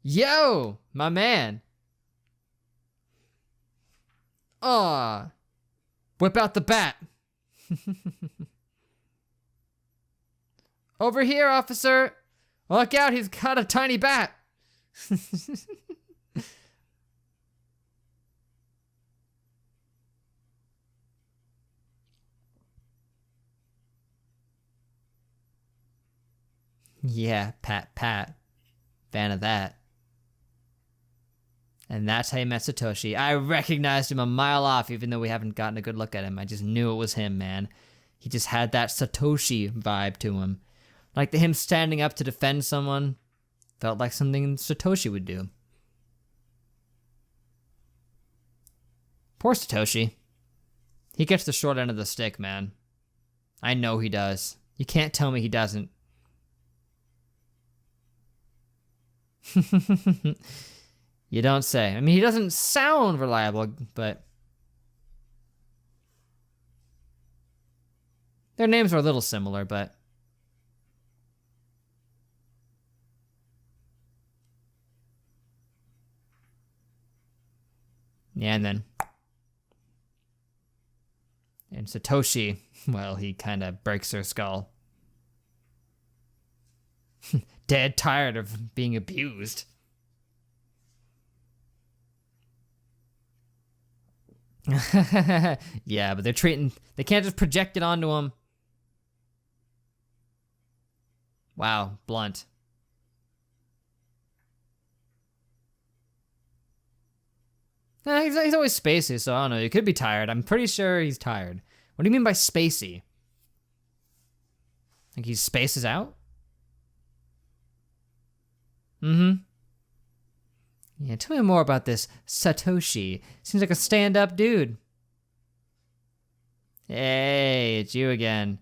Yo, my man. Aw. Whip out the bat. Over here, officer. Look out, he's got a tiny bat. Yeah, pat. Fan of that. And that's how you met Satoshi. I recognized him a mile off, even though we haven't gotten a good look at him. I just knew it was him, man. He just had that Satoshi vibe to him. Like him standing up to defend someone felt like something Satoshi would do. Poor Satoshi. He gets the short end of the stick, man. I know he does. You can't tell me he doesn't. You don't say. I mean, he doesn't sound reliable, but their names are a little similar, but yeah, and Satoshi, well, he kind of breaks her skull. Dead tired of being abused. Yeah, but they can't just project it onto him. Wow, blunt. He's always spacey, so I don't know. He could be tired. I'm pretty sure he's tired. What do you mean by spacey? Like he spaces out? Mm-hmm. Yeah, tell me more about this Satoshi. Seems like a stand-up dude. Hey, it's you again.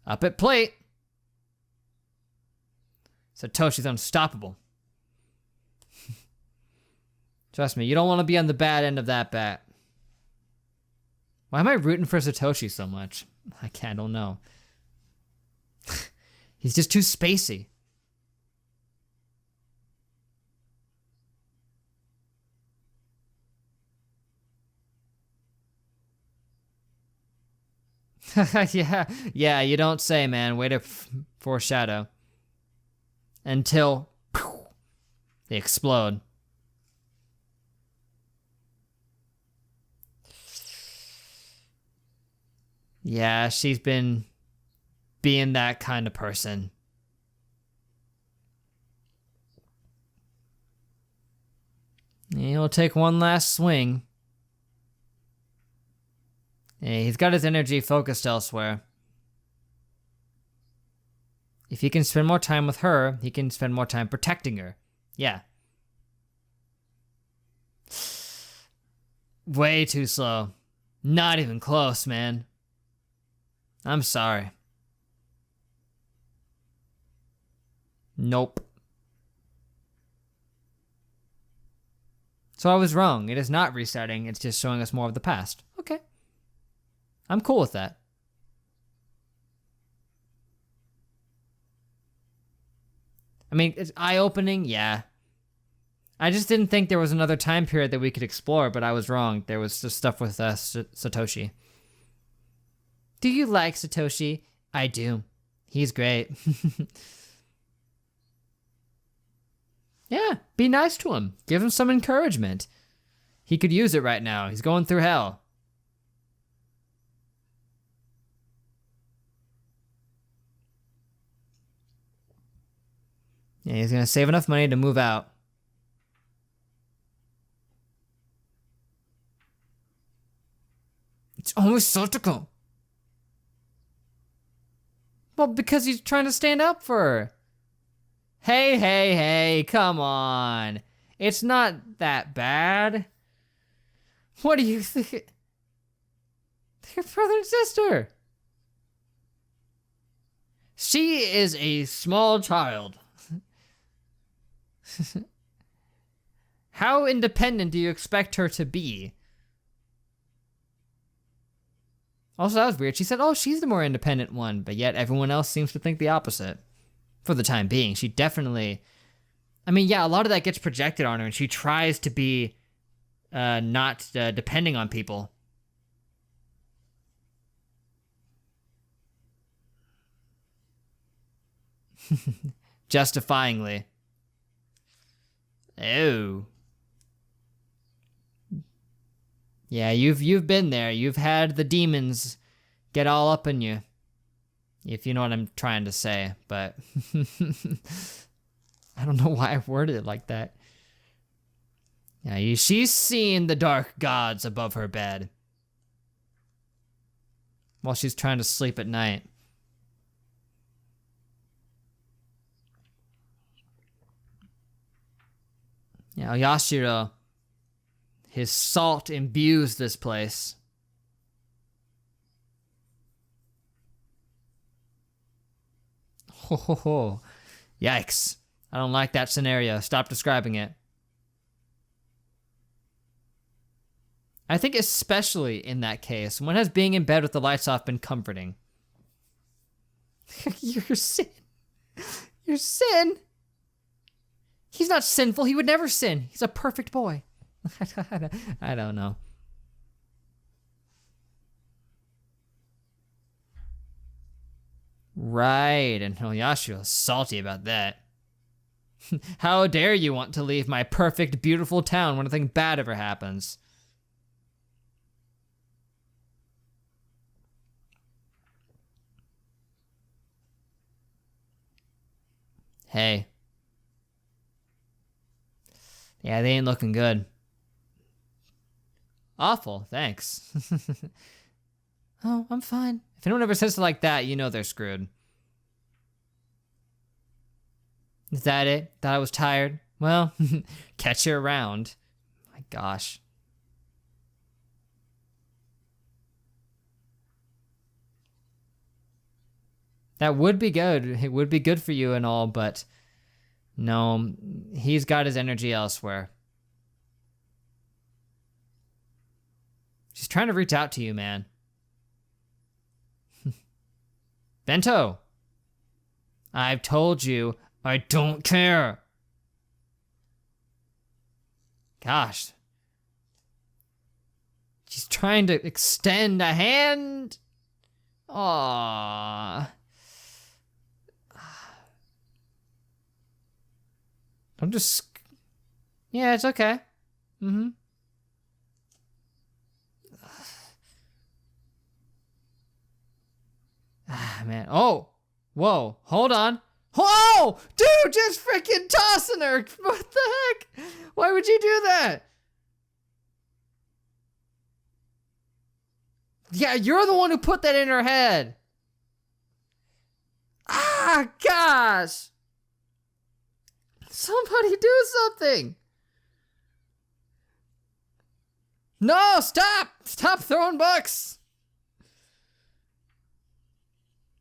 Up at plate. Satoshi's unstoppable. Trust me, you don't want to be on the bad end of that bat. Why am I rooting for Satoshi so much? I don't know. He's just too spacey. Yeah, you don't say, man. Way to foreshadow. Until they explode. Yeah, she's been being that kind of person. He'll take one last swing. Hey, he's got his energy focused elsewhere. If he can spend more time with her, he can spend more time protecting her. Yeah. Way too slow. Not even close, man. I'm sorry. Nope. So I was wrong. It is not resetting. It's just showing us more of the past. Okay. I'm cool with that. I mean, it's eye-opening, yeah. I just didn't think there was another time period that we could explore, but I was wrong. There was just stuff with Satoshi. Do you like Satoshi? I do. He's great. Yeah, be nice to him. Give him some encouragement. He could use it right now. He's going through hell. Yeah, he's gonna save enough money to move out. It's always Sotoko. Well, because he's trying to stand up for her. Hey, come on. It's not that bad. What do you think? They're brother and sister. She is a small child. How independent do you expect her to be? Also, that was weird. She said, oh, she's the more independent one, but yet everyone else seems to think the opposite. For the time being, she definitely... I mean, yeah, a lot of that gets projected on her, and she tries to be not depending on people. Justifyingly. Oh. Yeah, you've been there. You've had the demons get all up in you. If you know what I'm trying to say, but I don't know why I worded it like that. Yeah, she's seen the dark gods above her bed while she's trying to sleep at night. Yeah, Yashiro, his salt imbues this place. Ho ho ho. Yikes. I don't like that scenario. Stop describing it. I think especially in that case, when has being in bed with the lights off been comforting? Your sin. Your sin. He's not sinful. He would never sin. He's a perfect boy. I don't know. Right, and Yashiro's salty about that. How dare you want to leave my perfect, beautiful town when nothing bad ever happens? Hey. Yeah, they ain't looking good. Awful, thanks. Oh, I'm fine. If anyone ever says it like that, you know they're screwed. Is that it? Thought I was tired? Well, catch you around. My gosh. That would be good. It would be good for you and all, but no, he's got his energy elsewhere. She's trying to reach out to you, man. Bento, I've told you I don't care. Gosh. She's trying to extend a hand. Aww. I'm just... Yeah, it's okay. Mm-hmm. Ah, man. Oh! Whoa. Hold on. Whoa! Dude, just freaking tossing her! What the heck? Why would you do that? Yeah, you're the one who put that in her head. Ah, gosh! Somebody do something! No, stop! Stop throwing books!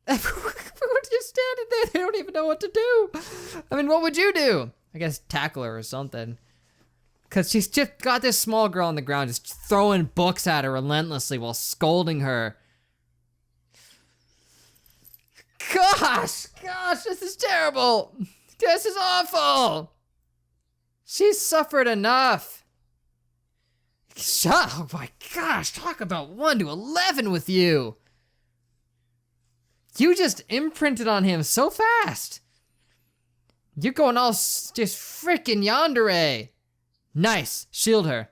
Everyone's just standing there. They don't even know what to do. I mean, what would you do? I guess tackle her or something. Because she's just got this small girl on the ground just throwing books at her relentlessly while scolding her Gosh, this is terrible. This is awful. She's suffered enough. Oh my gosh, talk about 1 to 11 with you. You just imprinted on him so fast. You're going all just freaking yandere. Nice, shield her.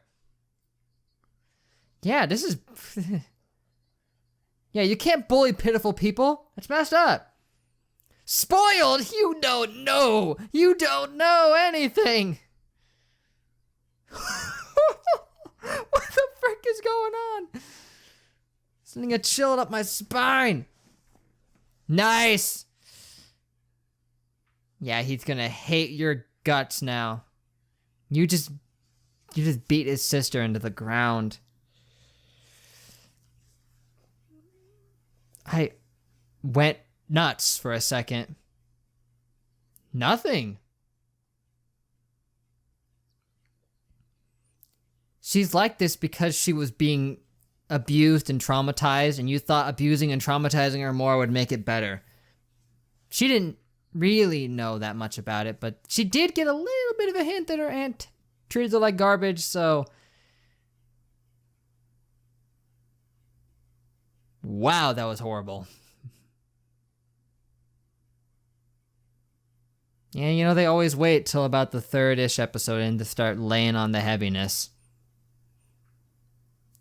Yeah, this is... Yeah, you can't bully pitiful people. That's messed up. Spoiled? You don't know. You don't know anything. What the frick is going on? Sending a chill up my spine. Nice. Yeah, he's gonna hate your guts now. You just beat his sister into the ground. I went nuts for a second. Nothing. She's like this because she was being abused and traumatized, and you thought abusing and traumatizing her more would make it better. She didn't really know that much about it, but she did get a little bit of a hint that her aunt treated her like garbage, so... Wow, that was horrible. Yeah, you know, they always wait till about the 3rd-ish episode in to start laying on the heaviness.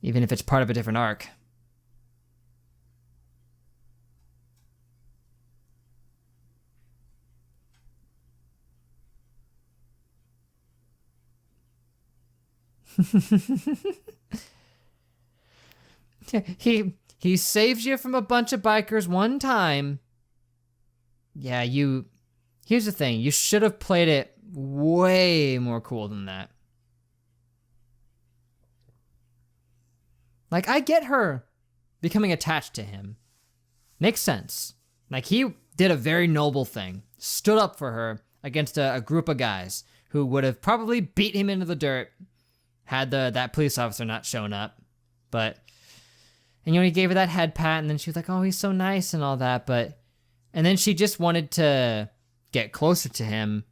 Even if it's part of a different arc. He saves you from a bunch of bikers one time. Yeah, here's the thing, you should have played it way more cool than that. Like, I get her becoming attached to him. Makes sense. Like, he did a very noble thing. Stood up for her against a group of guys who would have probably beat him into the dirt had that police officer not shown up. But, and you know, he gave her that head pat, and then she was like, oh, he's so nice and all that. And then she just wanted to get closer to him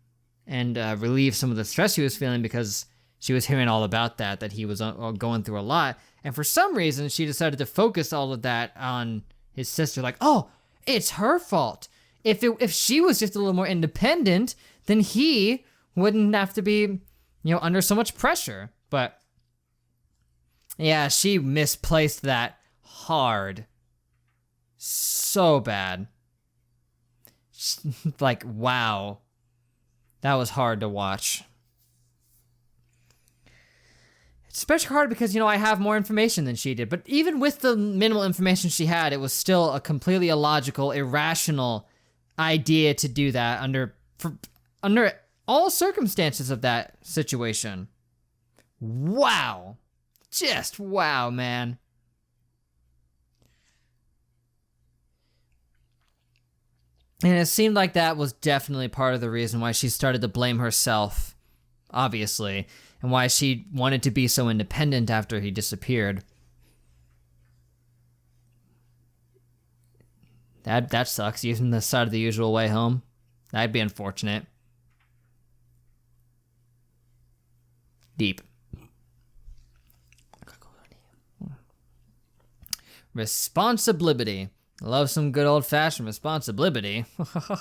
and relieve some of the stress she was feeling because she was hearing all about that he was going through a lot. And for some reason, she decided to focus all of that on his sister. Like, oh, it's her fault. If she was just a little more independent, then he wouldn't have to be, under so much pressure. But yeah, she misplaced that hard. So bad. Like, wow. That was hard to watch. It's especially hard because, I have more information than she did. But even with the minimal information she had, it was still a completely illogical, irrational idea to do that under all circumstances of that situation. Wow. Just wow, man. And it seemed like that was definitely part of the reason why she started to blame herself, obviously, and why she wanted to be so independent after he disappeared. That sucks, using the side of the usual way home. That'd be unfortunate. Deep. Responsibility. Love some good old-fashioned responsibility.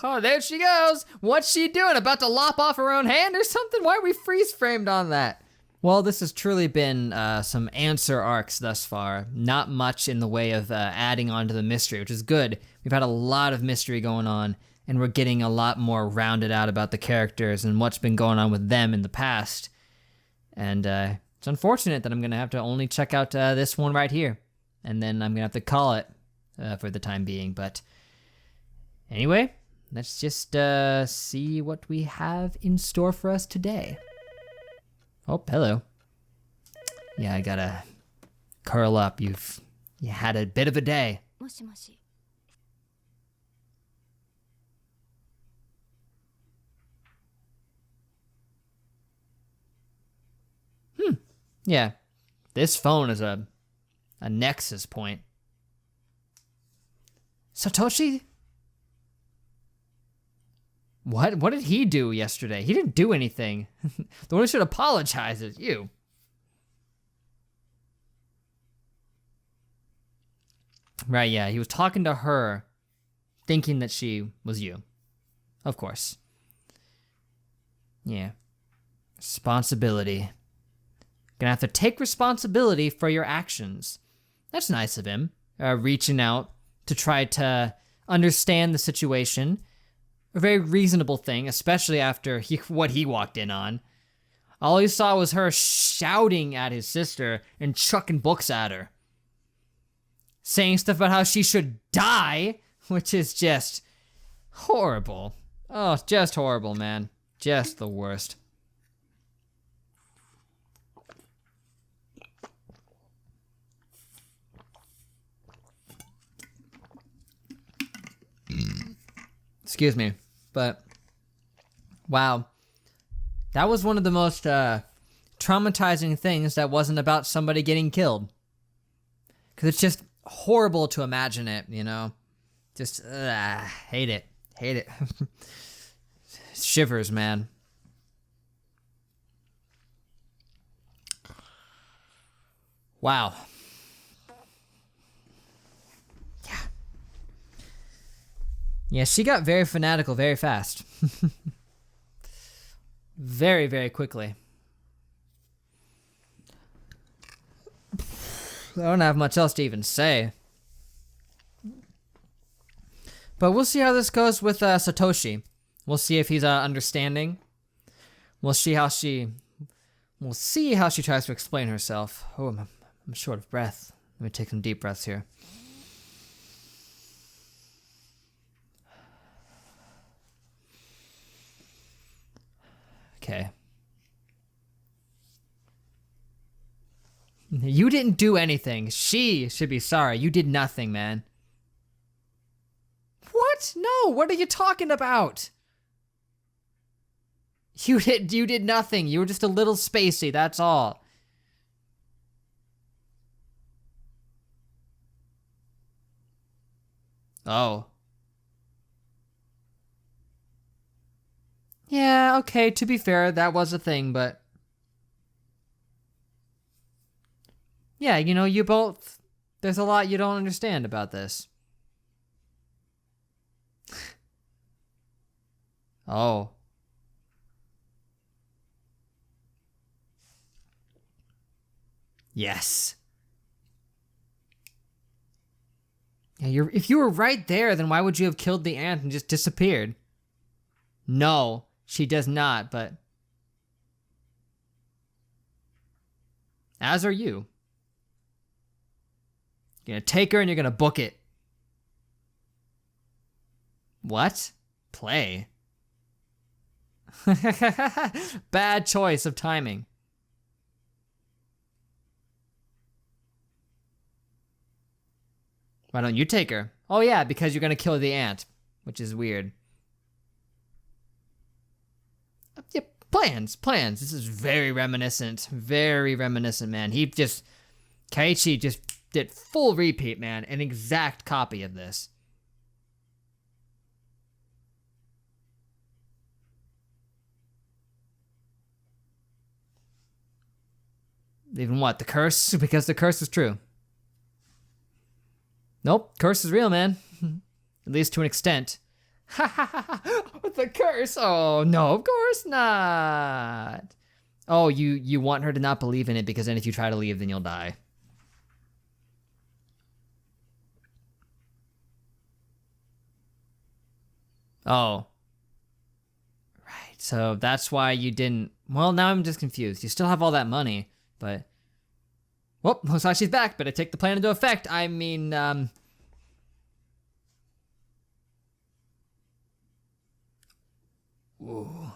There she goes! What's she doing? About to lop off her own hand or something? Why are we freeze-framed on that? Well, this has truly been some answer arcs thus far. Not much in the way of adding on to the mystery, which is good. We've had a lot of mystery going on, and we're getting a lot more rounded out about the characters and what's been going on with them in the past. And it's unfortunate that I'm going to have to only check out this one right here. And then I'm going to have to call it for the time being. But anyway, let's just see what we have in store for us today. Oh, hello. Yeah, I gotta curl up. You had a bit of a day. Yeah, this phone is a nexus point. Satoshi? What did he do yesterday? He didn't do anything. The one who should apologize is you. Right, yeah, he was talking to her, thinking that she was you. Of course. Yeah. Responsibility. Gonna have to take responsibility for your actions. That's nice of him. Reaching out to try to understand the situation. A very reasonable thing, especially after what he walked in on. All he saw was her shouting at his sister and chucking books at her. Saying stuff about how she should die, which is just horrible. Oh, just horrible, man. Just the worst. Excuse me, but wow. That was one of the most traumatizing things that wasn't about somebody getting killed. Because it's just horrible to imagine it, you know? Just, hate it. Hate it. Shivers, man. Wow. Yeah. Yeah, she got very fanatical very fast. Very, very quickly. I don't have much else to even say. But we'll see how this goes with Satoshi. We'll see if he's understanding. We'll see how she tries to explain herself. Oh, I'm short of breath. Let me take some deep breaths here. Okay. You didn't do anything. She should be sorry. You did nothing, man. What? No, what are you talking about? You did nothing. You were just a little spacey, that's all. Oh. Yeah, okay, to be fair, that was a thing, but... Yeah, you know, you both... There's a lot you don't understand about this. Oh. Yes. Yeah, if you were right there, then why would you have killed the ant and just disappeared? No, she does not, but... As are you. You're gonna take her and you're gonna book it. What? Play? Bad choice of timing. Why don't you take her? Oh yeah, because you're gonna kill the ant, which is weird. Yeah, plans. This is very reminiscent, man. Keiichi just did full repeat, man, an exact copy of this. Even what, the curse? Because the curse is true. Nope, curse is real, man. At least to an extent. Ha ha ha ha! With the curse? Oh, no, of course not. Oh, you want her to not believe in it because then if you try to leave, then you'll die. Oh. Right, so that's why you didn't... Well, now I'm just confused. You still have all that money, but... Well, looks like she's back. Better take the plan into effect. I mean, Ooh.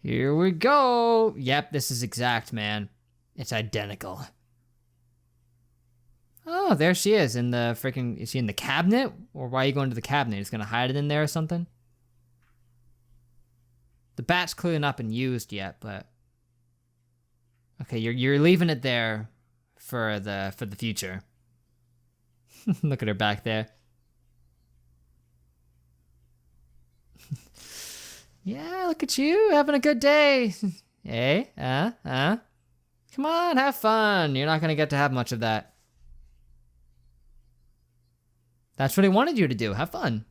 Here we go. Yep, this is exact, man. It's identical. Oh, there she is in the freaking... Is she in the cabinet? Or why are you going to the cabinet? Just gonna hide it in there or something? The bat's clearly not been used yet, but... Okay, you're leaving it there for the future. Look at her back there. Yeah, look at you having a good day. Hey, come on, have fun. You're not gonna get to have much of that. That's what he wanted you to do. Have fun.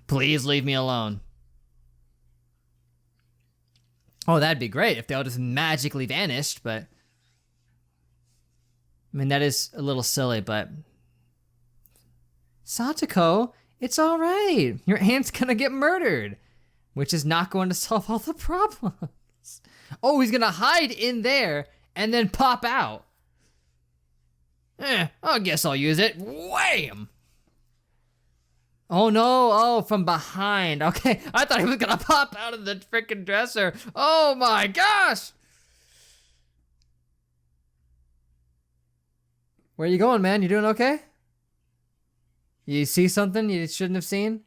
Please leave me alone. Oh, that'd be great if they all just magically vanished, but I mean, that is a little silly, but Satoko, it's all right. Your aunt's gonna get murdered, which is not going to solve all the problems. Oh, he's gonna hide in there and then pop out. I guess I'll use it. Wham! Oh no, oh, from behind. Okay, I thought he was gonna pop out of the freaking dresser. Oh my gosh! Where you going, man? You doing okay? You see something you shouldn't have seen?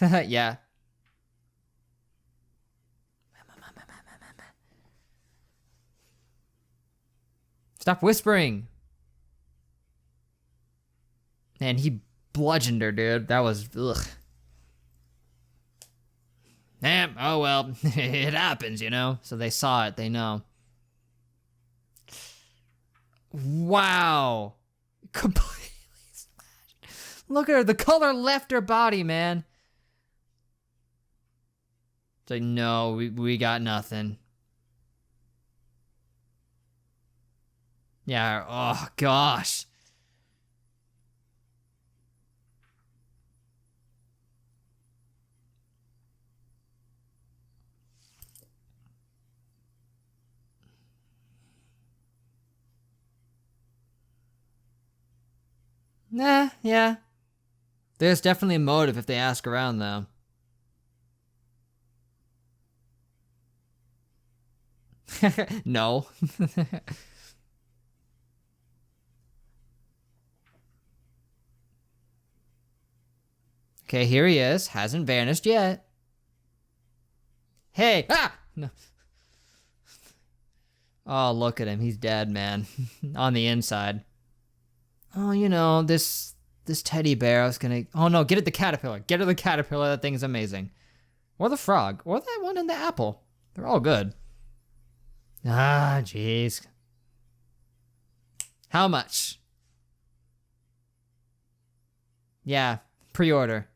Yeah. Stop whispering. Man, he bludgeoned her, dude. That was, ugh. Oh well, it happens, you know? So they saw it, they know. Wow. Completely smashed. Look at her, the color left her body, man. It's like, no, we got nothing. Yeah, oh gosh. Nah, yeah. There's definitely a motive if they ask around, though. No. Okay, here he is. Hasn't vanished yet. Hey! Ah! No. Oh, look at him. He's dead, man. On the inside. Oh, you know, this teddy bear, I was gonna... Oh no, get at the caterpillar. Get at the caterpillar, that thing's amazing. Or the frog. Or that one in the apple. They're all good. Ah, jeez. How much? Yeah, pre-order.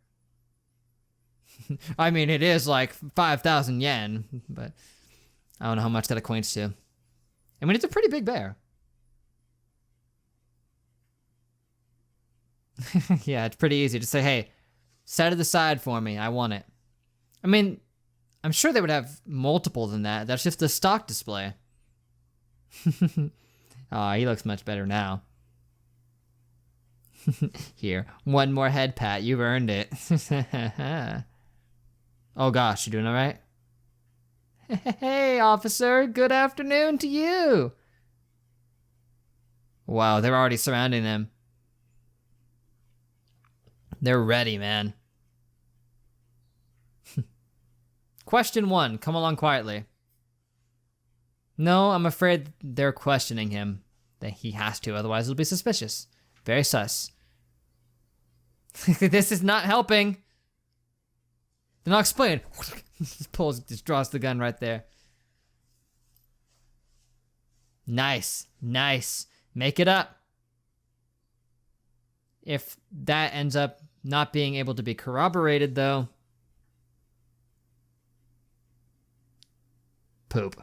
I mean, it is like 5,000 yen, but I don't know how much that equates to. I mean, it's a pretty big bear. Yeah, it's pretty easy to say, hey, set it aside for me. I want it. I mean, I'm sure they would have multiples than that. That's just a stock display. Oh, he looks much better now. Here, one more head pat. You've earned it. Oh gosh, you doing all right? Hey, officer. Good afternoon to you. Wow, they're already surrounding him. They're ready, man. Question 1, come along quietly. No, I'm afraid they're questioning him. That he has to, otherwise it'll be suspicious. Very sus. This is not helping. Then I'll explain. Just draws the gun right there. Nice, nice. Make it up. If that ends up not being able to be corroborated, though, poop.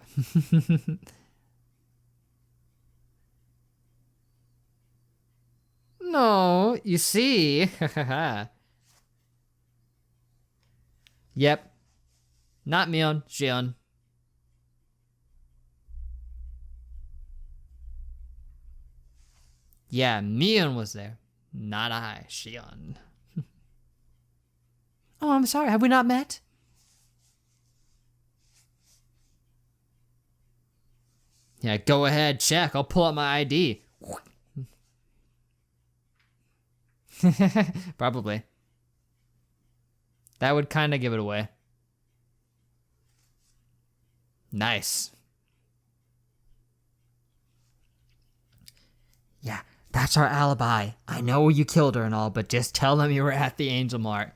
No, you see. Yep. Not Mion, Shion. Yeah, Mion was there. Not I, Shion. Oh, I'm sorry, have we not met? Yeah, go ahead, check. I'll pull out my ID. Probably. That would kind of give it away. Nice. Yeah, that's our alibi. I know you killed her and all, but just tell them you were at the Angel Mart.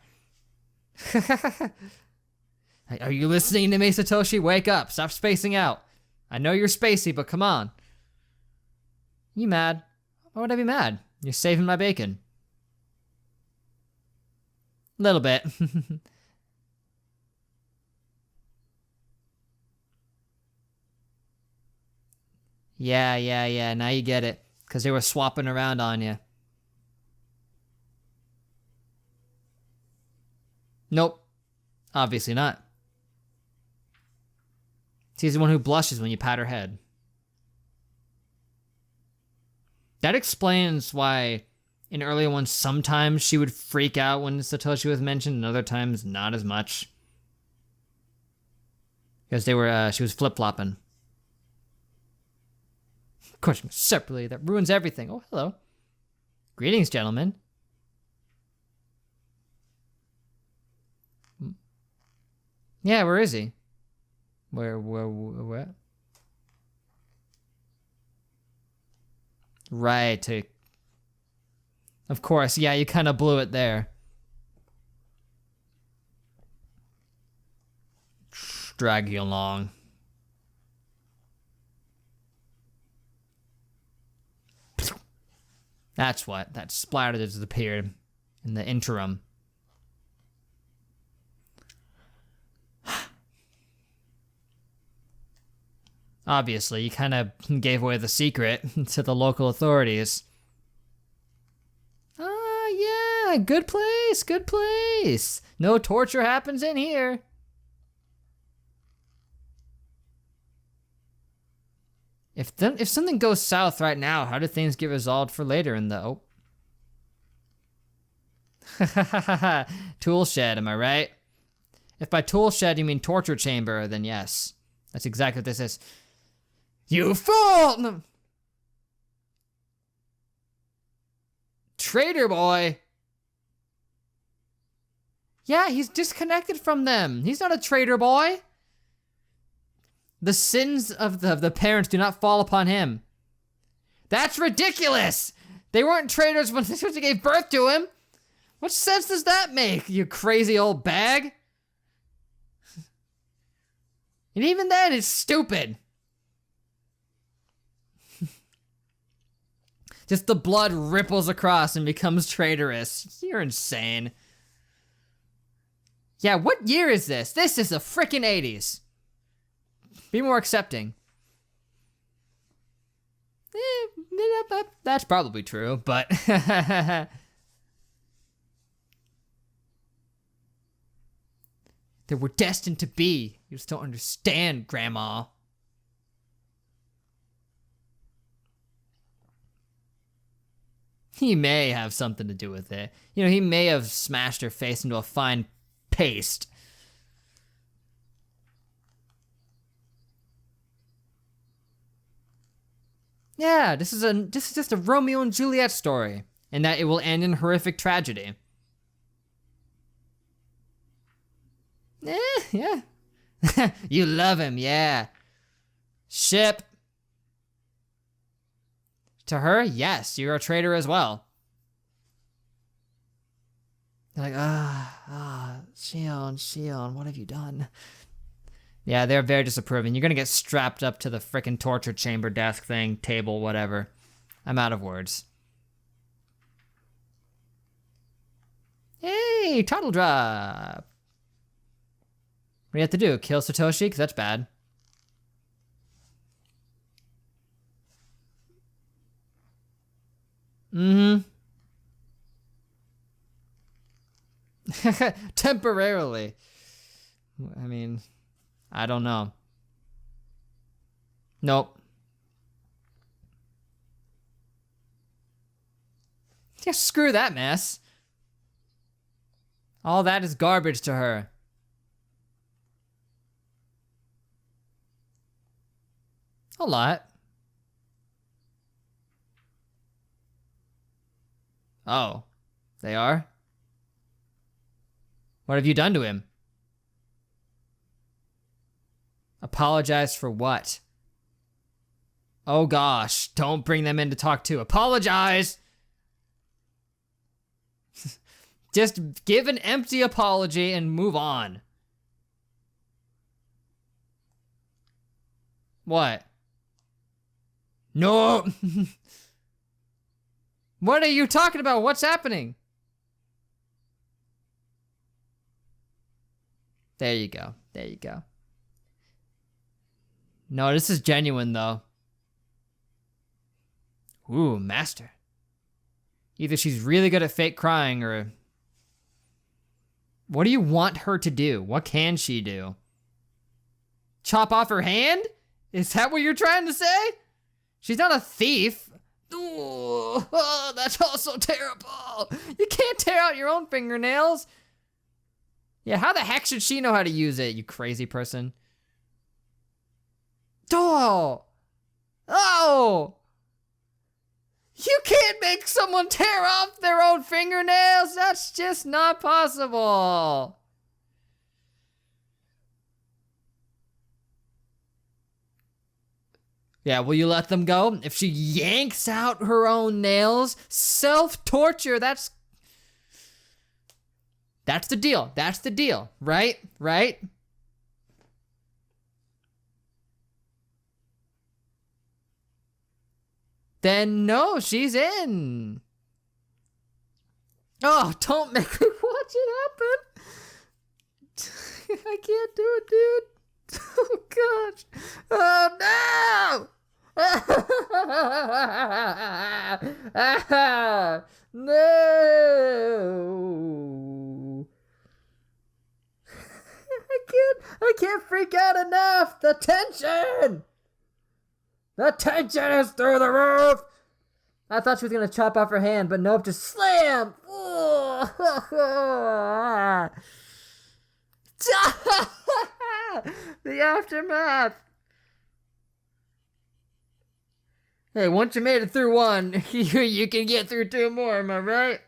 Are you listening to me, Satoshi? Wake up. Stop spacing out. I know you're spacey, but come on. You mad? Why would I be mad? You're saving my bacon. Little bit. Yeah. Now you get it. Because they were swapping around on you. Nope. Obviously not. She's the one who blushes when you pat her head. That explains why in earlier ones sometimes she would freak out when Satoshi was mentioned and other times not as much. Because she was flip-flopping. Of course, separately, that ruins everything. Oh, hello. Greetings, gentlemen. Yeah, where is he? Where? Right. Of course, yeah, you kind of blew it there. Drag you along. That's what. That splatter that appeared in the interim. Obviously, you kind of gave away the secret to the local authorities. Ah, yeah, good place, good place. No torture happens in here. If something goes south right now, how do things get resolved for later in the... Oh. Tool shed, am I right? If by tool shed you mean torture chamber, then yes. That's exactly what this is. You fool! No. Traitor boy! Yeah, he's disconnected from them. He's not a traitor boy. The sins of the parents do not fall upon him. That's ridiculous! They weren't traitors when they gave birth to him. What sense does that make, you crazy old bag? And even then, it's stupid. Just the blood ripples across and becomes traitorous. You're insane. Yeah, what year is this? This is the frickin' 80s. Be more accepting. That's probably true, but... They were destined to be. You just don't understand, Grandma. He may have something to do with it. You know, he may have smashed her face into a fine paste. Yeah, this is just a Romeo and Juliet story, and that it will end in horrific tragedy. Yeah. You love him, yeah. Ship. To her, yes, you're a traitor as well. They're like, Shion, what have you done? Yeah, they're very disapproving. You're gonna get strapped up to the frickin' torture chamber desk thing, table, whatever. I'm out of words. Hey, turtle drop. What do you have to do? Kill Satoshi? Because that's bad. Temporarily. I mean, I don't know. Nope. Yeah, screw that mess. All that is garbage to her. A lot. Oh, they are? What have you done to him? Apologize for what? Oh gosh, don't bring them in to talk to. Apologize! Just give an empty apology and move on. What? No! What are you talking about? What's happening? There you go. There you go. No, this is genuine though. Ooh, master. Either she's really good at fake crying or... What do you want her to do? What can she do? Chop off her hand? Is that what you're trying to say? She's not a thief. Ooh, oh, that's also terrible. You can't tear out your own fingernails. Yeah, how the heck should she know how to use it, you crazy person? Oh! Oh! You can't make someone tear off their own fingernails. That's just not possible. Yeah, will you let them go? If she yanks out her own nails, self-torture, that's the deal. That's the deal, right? Right? Then no, she's in. Oh, don't make me watch it happen. I can't do it, dude. Oh, gosh. Oh, no. No. I can't freak out enough. The tension. The tension is through the roof! I thought she was gonna chop off her hand, but nope, just slam! The aftermath! Hey, once you made it through one, you can get through two more, am I right?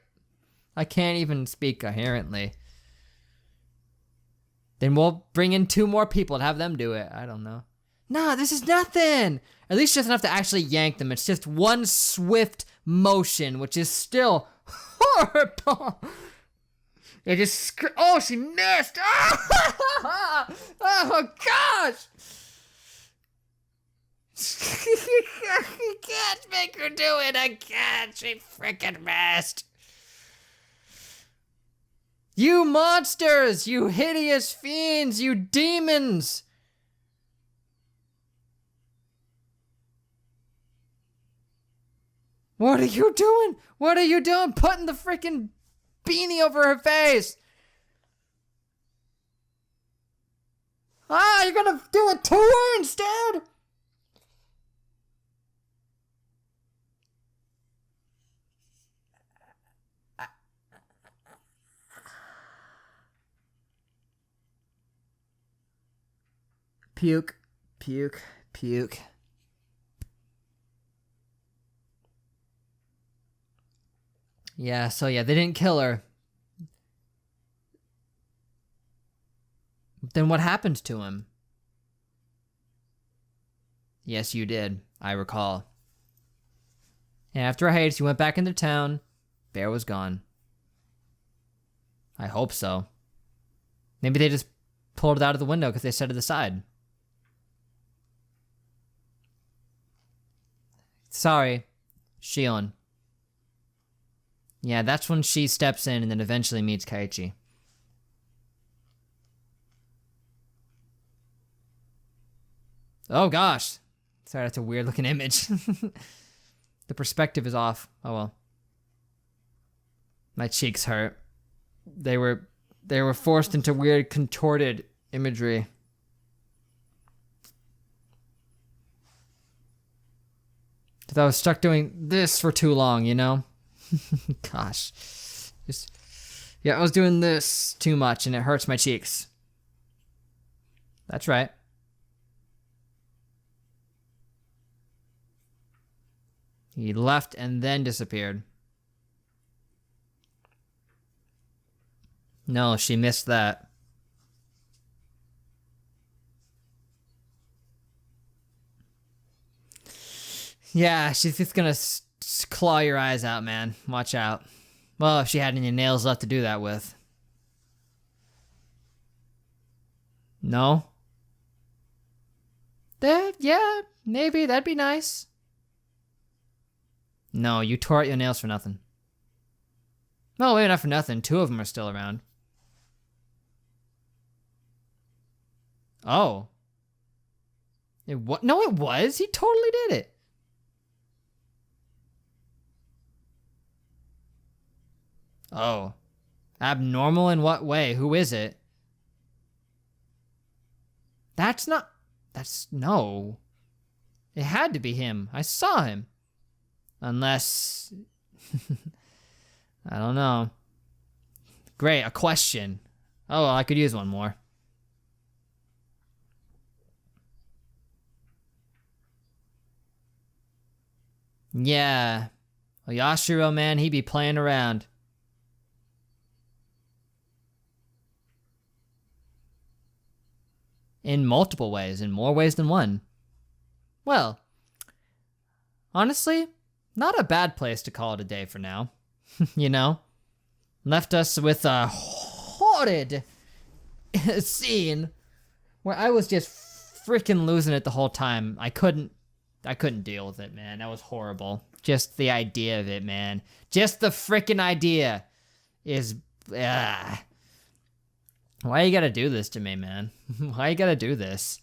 I can't even speak coherently. Then we'll bring in two more people and have them do it. I don't know. Nah, this is nothing! At least just enough to actually yank them. It's just one swift motion, which is still horrible. It just oh, she missed! Oh gosh! You can't make her do it again. She freaking missed. You monsters! You hideous fiends! You demons! What are you doing? What are you doing? Putting the freaking beanie over her face. Ah, you're gonna do it to her instead? Puke, puke, puke. Yeah, so yeah, they didn't kill her. Then what happened to him? Yes, you did. I recall. And after a hiatus, you went back into town. Bear was gone. I hope so. Maybe they just pulled it out of the window because they set it aside. Sorry, Shion. Yeah, that's when she steps in and then eventually meets Kaiichi. Oh gosh. Sorry, that's a weird looking image. The perspective is off. Oh well. My cheeks hurt. They were forced into weird contorted imagery. Because I was stuck doing this for too long, you know? Gosh. Yeah, I was doing this too much and it hurts my cheeks. That's right. He left and then disappeared. No, she missed that. Yeah, she's just gonna claw your eyes out, man. Watch out. Well, if she had any nails left to do that with. No? Yeah, maybe. That'd be nice. No, you tore out your nails for nothing. No, maybe not for nothing. 2 of them are still around. Oh. No, it was. He totally did it. Oh. Abnormal in what way? Who is it? No. It had to be him. I saw him. Unless... I don't know. Great, a question. Oh, well, I could use one more. Yeah. Well, Yashiro, man, he be playing around. In multiple ways, in more ways than one. Well, honestly, not a bad place to call it a day for now. You know? Left us with a horrid scene where I was just freaking losing it the whole time. I couldn't deal with it, man. That was horrible. Just the idea of it, man. Just the freaking idea is... Why you gotta do this to me, man? Why you gotta do this?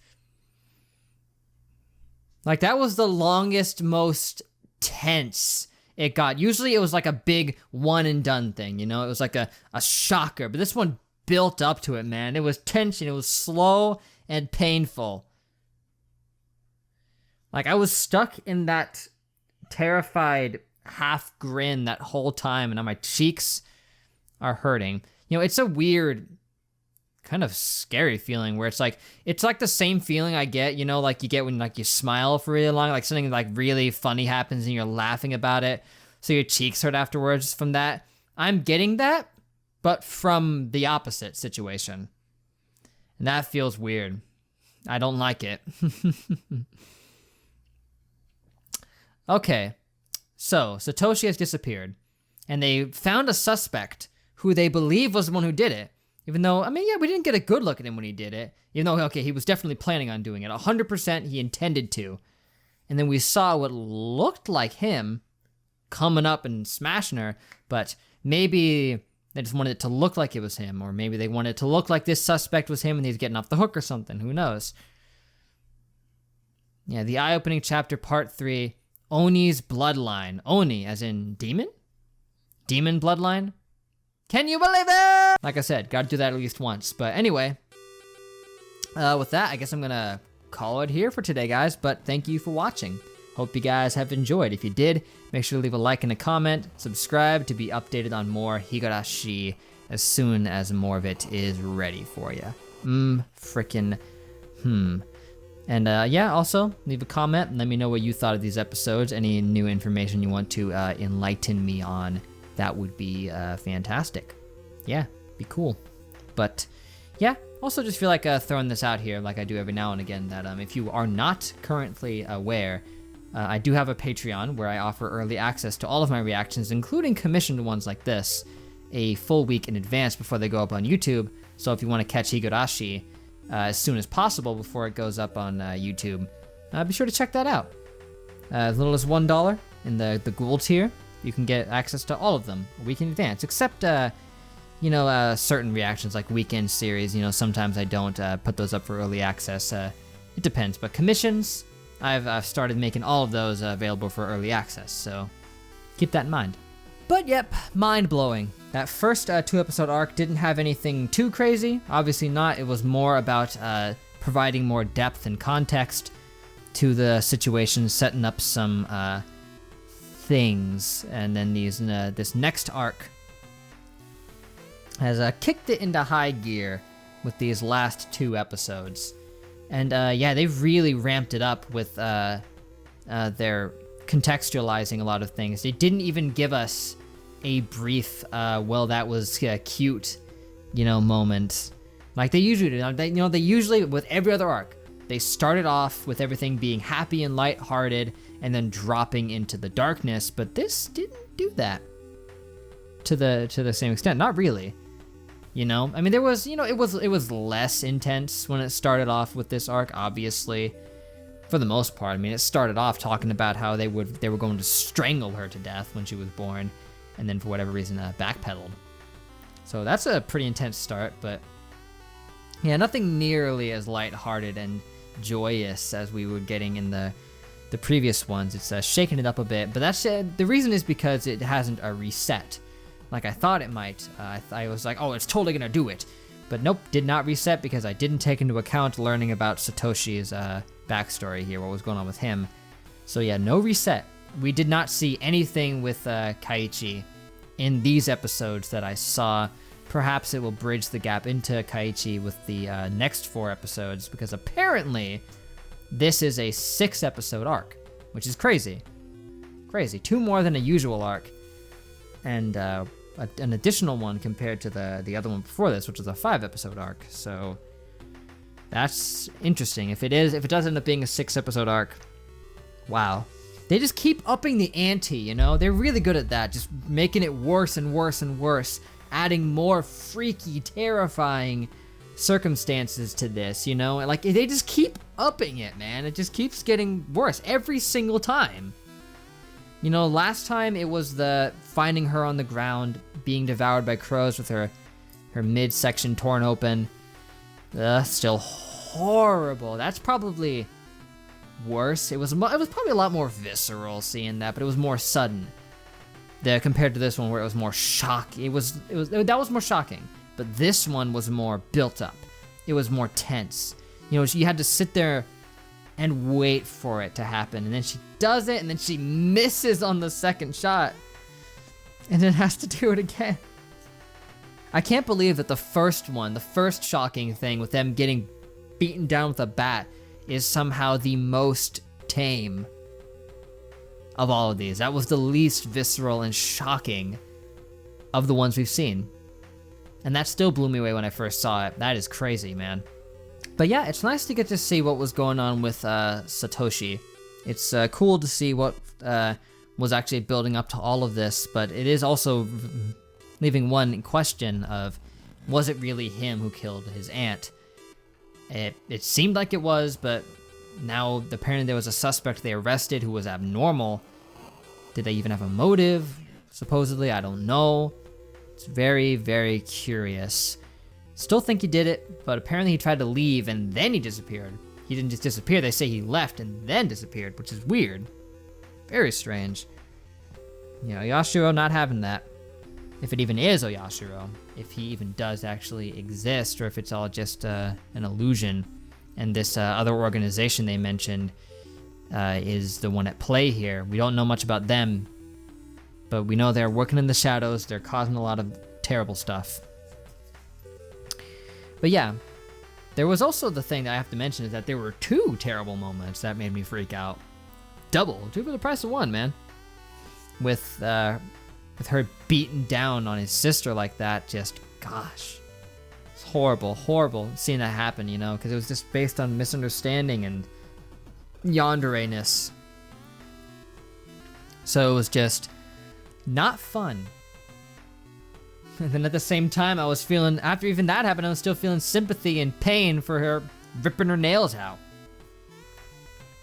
Like, that was the longest, most tense it got. Usually it was like a big one and done thing, you know? It was like a shocker. But this one built up to it, man. It was tension. It was slow and painful. Like, I was stuck in that terrified half grin that whole time, and now my cheeks are hurting. You know, it's a weird, kind of scary feeling where it's like the same feeling I get, you know, like you get when like you smile for really long, like something like really funny happens and you're laughing about it, so your cheeks hurt afterwards from that. I'm getting that, but from the opposite situation. And that feels weird. I don't like it. Okay, so Satoshi has disappeared, and they found a suspect who they believe was the one who did it. Even though, I mean, yeah, we didn't get a good look at him when he did it. Even though, okay, he was definitely planning on doing it. 100% he intended to. And then we saw what looked like him coming up and smashing her, but maybe they just wanted it to look like it was him, or maybe they wanted it to look like this suspect was him and he's getting off the hook or something. Who knows? Yeah, the eye-opening chapter, part 3, Oni's Bloodline. Oni, as in demon? Demon bloodline? Can you believe it? Like I said, gotta do that at least once. But anyway, with that, I guess I'm gonna call it here for today, guys. But thank you for watching. Hope you guys have enjoyed. If you did, make sure to leave a like and a comment. Subscribe to be updated on more Higurashi as soon as more of it is ready for you. And yeah, also leave a comment and let me know what you thought of these episodes. Any new information you want to enlighten me on, that would be fantastic. Yeah, be cool. But yeah, also just feel like throwing this out here like I do every now and again, that if you are not currently aware, I do have a Patreon where I offer early access to all of my reactions, including commissioned ones like this, a full week in advance before they go up on YouTube. So if you want to catch Higurashi as soon as possible before it goes up on YouTube, be sure to check that out. As little as $1 in the Ghoul tier, you can get access to all of them a week in advance, except, certain reactions like weekend series. You know, sometimes I don't put those up for early access. It depends, but commissions, I've started making all of those available for early access, so keep that in mind. But yep, mind-blowing. That first 2-episode arc didn't have anything too crazy. Obviously not. It was more about providing more depth and context to the situation, setting up some things, and then this next arc has kicked it into high gear with these last 2 episodes. And yeah, they've really ramped it up with their contextualizing a lot of things. They didn't even give us a brief, well, that was cute, moment. Like they usually do. They usually, with every other arc, they started off with everything being happy and lighthearted, and then dropping into the darkness, but this didn't do that to the same extent. Not really. You know, I mean, there was, you know, it was less intense when it started off with this arc, obviously, for the most part. I mean, it started off talking about how they were going to strangle her to death when she was born, and then for whatever reason backpedaled. So that's a pretty intense start, but yeah, nothing nearly as lighthearted and joyous as we were getting in the previous ones. It's shaking it up a bit, but that's the reason is because it hasn't a reset like I thought it might. I was like, oh, it's totally gonna do it, but nope, did not reset because I didn't take into account learning about Satoshi's backstory here, what was going on with him. So yeah, no reset. We did not see anything with Kaiichi in these episodes that I saw. Perhaps it will bridge the gap into Kaiichi with the next 4 episodes, because apparently this is a 6-episode arc, which is crazy. Crazy. 2 more than a usual arc, and an additional one compared to the other one before this, which was a 5-episode arc. So that's interesting. If it does end up being a 6-episode arc, wow. They just keep upping the ante, you know? They're really good at that, just making it worse and worse and worse, adding more freaky, terrifying circumstances to this, you know? Like, they just keep upping it, man. It just keeps getting worse every single time. You know, last time it was the finding her on the ground, being devoured by crows with her midsection torn open. Still horrible. That's probably worse. It was probably a lot more visceral seeing that, but it was more sudden. Compared to this one where it was more shocking. That was more shocking. But this one was more built up. It was more tense. You know, you had to sit there and wait for it to happen, and then she does it, and then she misses on the second shot, and then has to do it again. I can't believe that the first shocking thing with them getting beaten down with a bat is somehow the most tame of all of these. That was the least visceral and shocking of the ones we've seen. And that still blew me away when I first saw it. That is crazy, man. But yeah, it's nice to get to see what was going on with Satoshi. It's cool to see what was actually building up to all of this, but it is also leaving one question of, was it really him who killed his aunt? It seemed like it was, but now apparently there was a suspect they arrested who was abnormal. Did they even have a motive? Supposedly, I don't know. It's very, very curious. Still think he did it, but apparently he tried to leave and then he disappeared. He didn't just disappear, they say he left and then disappeared, which is weird. Very strange. You know, Yashiro not having that. If it even is Oyashiro, if he even does actually exist, or if it's all just an illusion, and this other organization they mentioned is the one at play here. We don't know much about them, but we know they're working in the shadows, they're causing a lot of terrible stuff. But yeah, there was also the thing that I have to mention is that there were 2 terrible moments that made me freak out. 2 for the price of 1, man. With her beaten down on his sister like that, just, gosh. It's horrible seeing that happen, you know, because it was just based on misunderstanding and yandere-ness. So it was just not fun. And then at the same time, I was feeling, after even that happened, I was still feeling sympathy and pain for her ripping her nails out.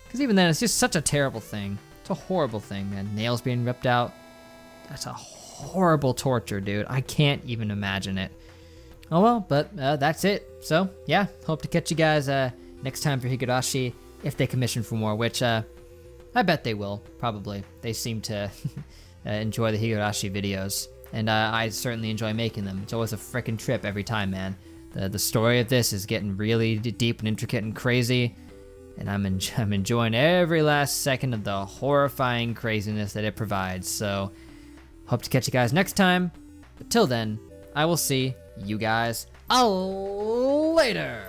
Because even then, it's just such a terrible thing. It's a horrible thing, man. Nails being ripped out. That's a horrible torture, dude. I can't even imagine it. Oh well, but that's it. So, yeah, hope to catch you guys next time for Higurashi, if they commission for more, which I bet they will, probably. They seem to enjoy the Higurashi videos. And I certainly enjoy making them. It's always a frickin' trip every time, man. The story of this is getting really deep and intricate and crazy, and I'm enjoying every last second of the horrifying craziness that it provides. So, hope to catch you guys next time. But till then, I will see you guys later.